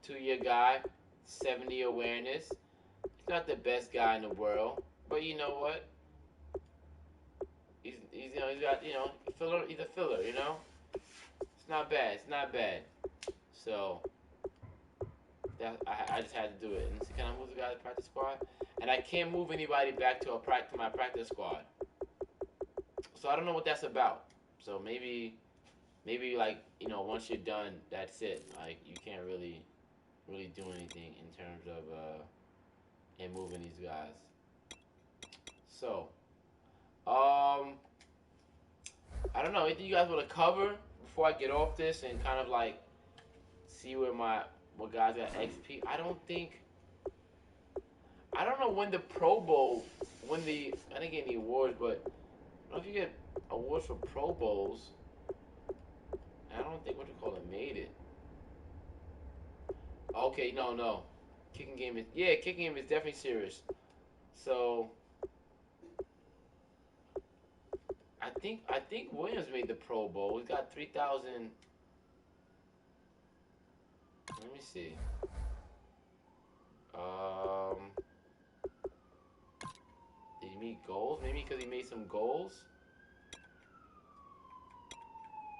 2-year guy, 70 awareness. He's not the best guy in the world, but you know what? He's got filler. He's a filler. It's not bad. It's not bad. So I just had to do it. And see, can I move the guy to the practice squad? And I can't move anybody back to my practice squad. So I don't know what that's about. So maybe like once you're done, that's it. Like you can't really do anything in terms of in moving these guys. So I don't know. Anything you guys want to cover before I get off this and kind of like see what guys got XP? I don't know when the Pro Bowl, I didn't get any awards, but I don't know if you get awards for Pro Bowls. I don't think made it. Okay, no. Kicking game is definitely serious. So I think Williams made the Pro Bowl. He's got 3,000. Let me see. Did he make goals? Maybe because he made some goals.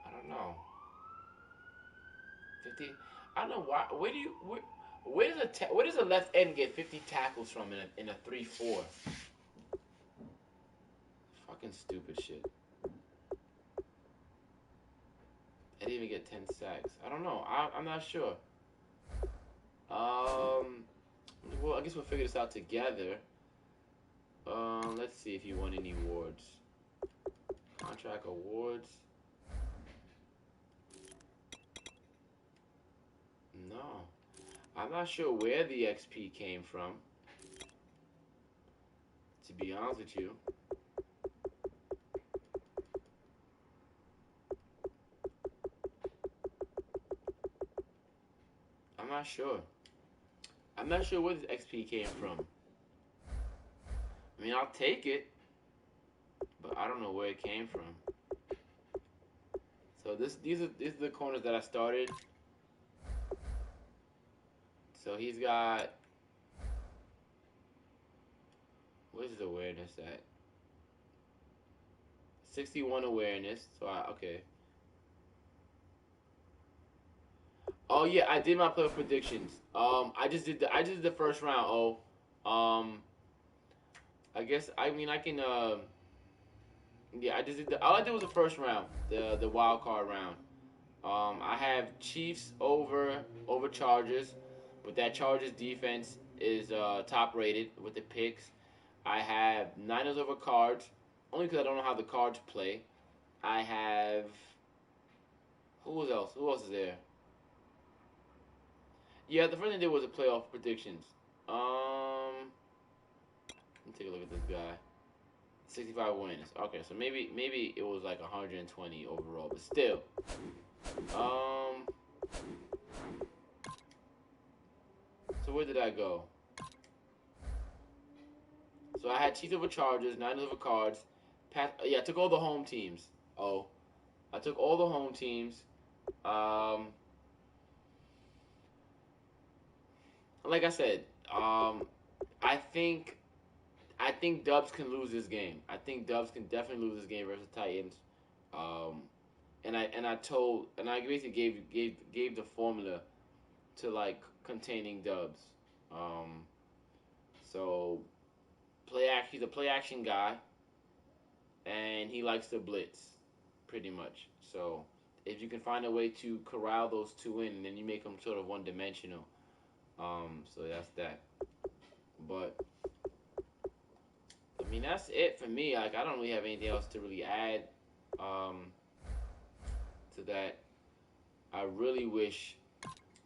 I don't know. 50. I don't know why. Where does a left end get 50 tackles from in a 3-4? Fucking stupid shit. I didn't even get 10 sacks. I don't know. I'm not sure. Well, I guess we'll figure this out together. Let's see if he won any awards. Contract awards. No. I'm not sure where the XP came from. To be honest with you. I'm not sure. I'm not sure where this XP came from. I mean, I'll take it, but I don't know where it came from. So these are the corners that I started. So he's got, where's his awareness at? 61 awareness. So okay. Oh yeah, I did my playoff predictions. I just did the first round. I guess I mean I can. Yeah, I just did all I did was the first round, the wild card round. I have Chiefs over Chargers, but that Chargers defense is top rated with the picks. I have Niners over Cards, only because I don't know how the Cards play. I have who else? Who else is there? Yeah, the first thing I did was the playoff predictions. Let me take a look at this guy. 65 wins. Okay, so maybe it was like 120 overall, but still. Um. So where did I go? So I had Chiefs over Chargers, Niners over Cards. Yeah, I took all the home teams. Oh, I took all the home teams. Um. Like I said, I think Dubs can lose this game. I think Dubs can definitely lose this game versus Titans. Um, and I basically gave the formula to like containing Dubs. Um, so he's a play action guy, and he likes to blitz, pretty much. So if you can find a way to corral those two in, then you make them sort of one dimensional. So that's that. But I mean, that's it for me. Like, I don't really have anything else to really add to that. I really wish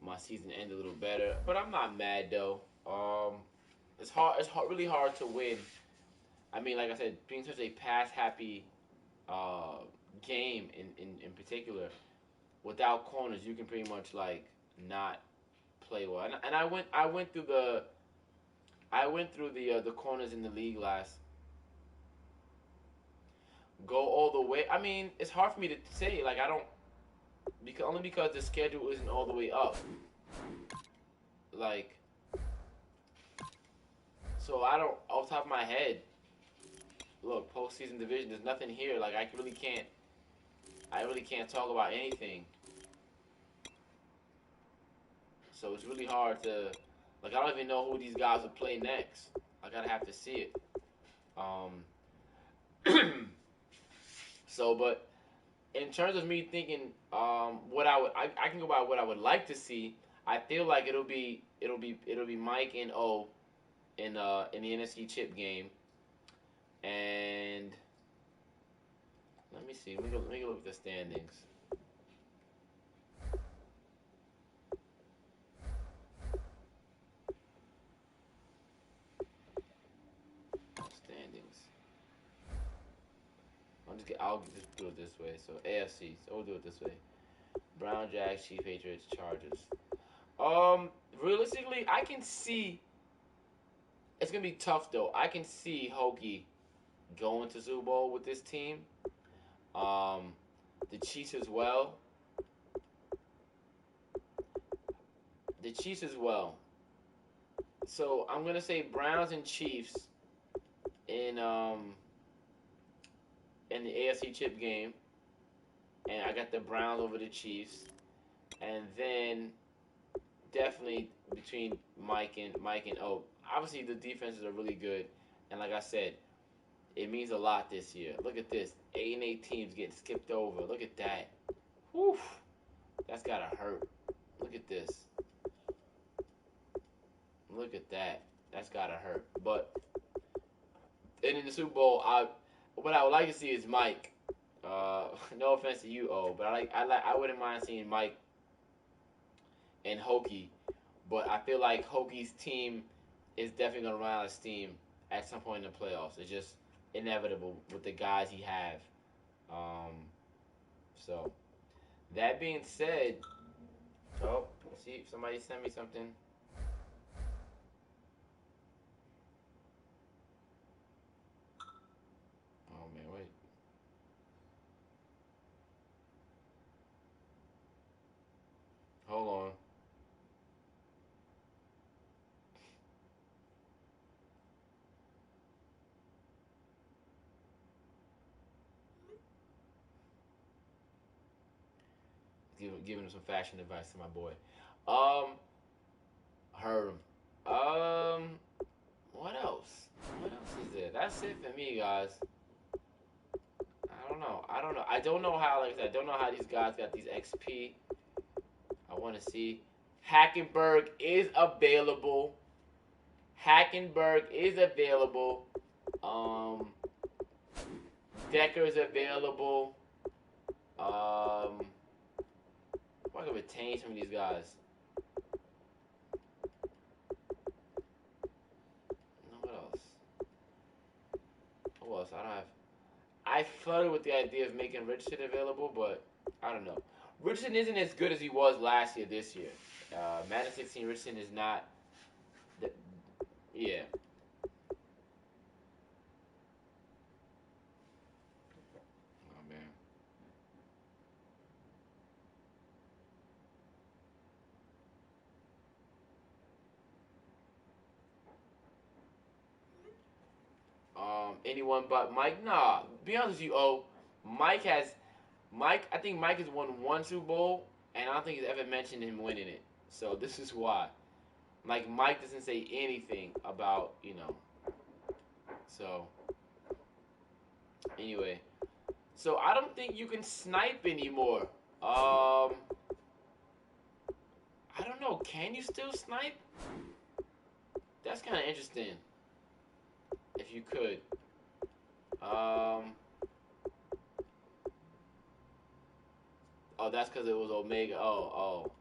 my season ended a little better, but I'm not mad though. It's hard. It's really hard to win. I mean, like I said, being such a pass happy uh, game in particular, without corners, you can pretty much like not play well. And I went through the corners in the league last go all the way. I mean, it's hard for me to say. Like I don't only because the schedule isn't all the way up. Like so, I don't off the top of my head. Look, postseason division. There's nothing here. Like I really can't. I really can't talk about anything. So it's really hard to. Like I don't even know who these guys will play next. I gotta have to see it. Um. But in terms of me thinking, what I can go by what I would like to see. I feel like it'll be Mike and O in the NFC Chip game, and let me see. Let me go look at the standings. Standings. I'll just do it this way. So AFC. So we'll do it this way. Brown, Jags, Chiefs, Patriots, Chargers. Realistically, I can see it's gonna be tough though. I can see Hokie going to Super Bowl with this team. Um, the Chiefs as well. The Chiefs as well. So I'm gonna say Browns and Chiefs in in the AFC Chip game, and I got the Browns over the Chiefs, and then definitely between Mike and O. Obviously, the defenses are really good, and like I said, it means a lot this year. Look at this, 8-8 teams getting skipped over. Look at that. Whew, that's gotta hurt. Look at this. Look at that. That's gotta hurt. But and in the Super Bowl, what I would like to see is Mike. No offense to you, O, but I wouldn't mind seeing Mike and Hokie, but I feel like Hokie's team is definitely gonna run out of steam at some point in the playoffs. It's just inevitable with the guys he have. So that being said, oh, See if somebody send me something. Oh man, wait. Hold on. Giving him some fashion advice to my boy. Um, heard him. What else? What else is there? That's it for me, guys. I don't know. I don't know. I don't know how. Like I said, I don't know how these guys got these XP. I want to see. Hackenberg is available. Hackenberg is available. Um, Decker is available. I'm gonna retain some of these guys. What else? Who else? I don't have. I flirted with the idea of making Richardson available, but I don't know. Richardson isn't as good as he was last year. This year, Madden 16 Richardson is not. The, yeah. Oh man. Anyone but Mike? Nah. Be honest with you, Mike has Mike. I think Mike has won one Super Bowl, and I don't think he's ever mentioned him winning it. So this is why. Like Mike doesn't say anything about So anyway, so I don't think you can snipe anymore. I don't know. Can you still snipe? That's kind of interesting. If you could. Oh, that's because it was Omega. Oh.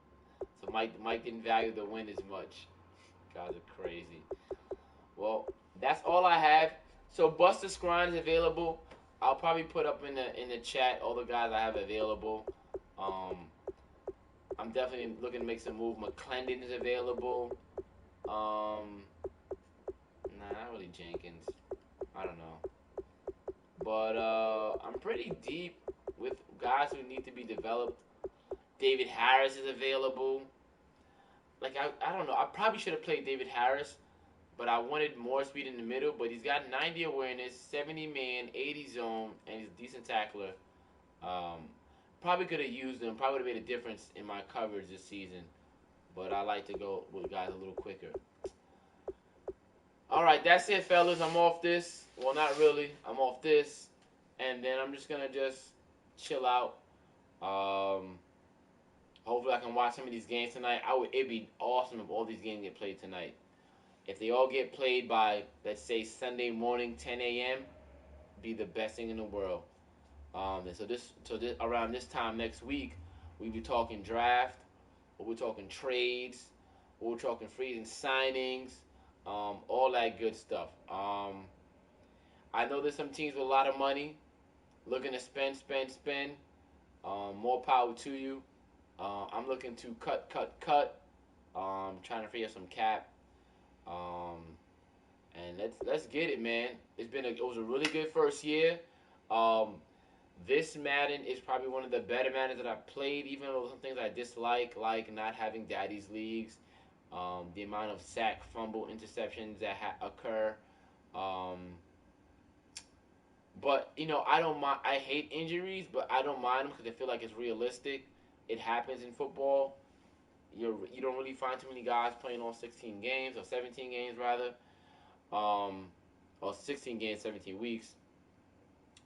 So Mike didn't value the win as much. Guys are crazy. Well, that's all I have. So Buster Scrine is available. I'll probably put up in the chat all the guys I have available. Um, I'm definitely looking to make some move. McClendon is available. Nah, not really Jenkins. I don't know. But I'm pretty deep with guys who need to be developed. David Harris is available. Like I don't know. I probably should have played David Harris, but I wanted more speed in the middle. But he's got 90 awareness, 70 man, 80 zone, and he's a decent tackler. Um, Probably could have used him. Probably would have made a difference in my coverage this season. But I like to go with guys a little quicker. All right, that's it, fellas. I'm off this. Well, not really. I'm off this, and then I'm just gonna chill out. Um, Hopefully, I can watch some of these games tonight. It'd be awesome if all these games get played tonight. If they all get played by, let's say, Sunday morning, 10 a.m., be the best thing in the world. And so this around this time next week, we'll be talking draft, we're talking trades, we're talking free and signings, all that good stuff. I know there's some teams with a lot of money looking to spend. More power to you. I'm looking to cut. Trying to free up some cap. Um, and let's get it, man. It was a really good first year. Um, this Madden is probably one of the better Maddens that I've played, even though some things I dislike, like not having daddy's leagues, the amount of sack, fumble, interceptions that occur. Um, but I don't mind. I hate injuries, but I don't mind them because I feel like it's realistic. It happens in football. You don't really find too many guys playing all 16 games or 17 games rather, or 16 games, 17 weeks.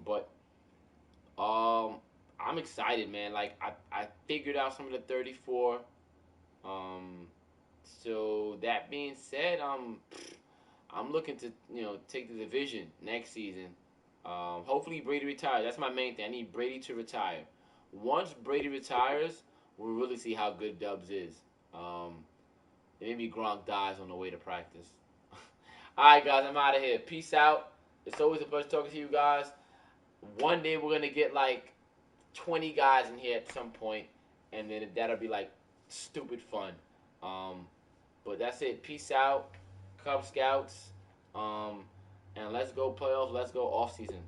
But I'm excited, man. Like I figured out some of the 34. Um, so that being said, I'm looking to take the division next season. Hopefully Brady retires. That's my main thing. I need Brady to retire. Once Brady retires, we'll really see how good Dubs is. Um, Maybe Gronk dies on the way to practice. All right, guys, I'm out of here. Peace out. It's always a pleasure talking to you guys. One day we're gonna get like 20 guys in here at some point, and then that'll be like stupid fun. Um, but that's it. Peace out, Cub Scouts. Um, and let's go playoffs. Let's go off season.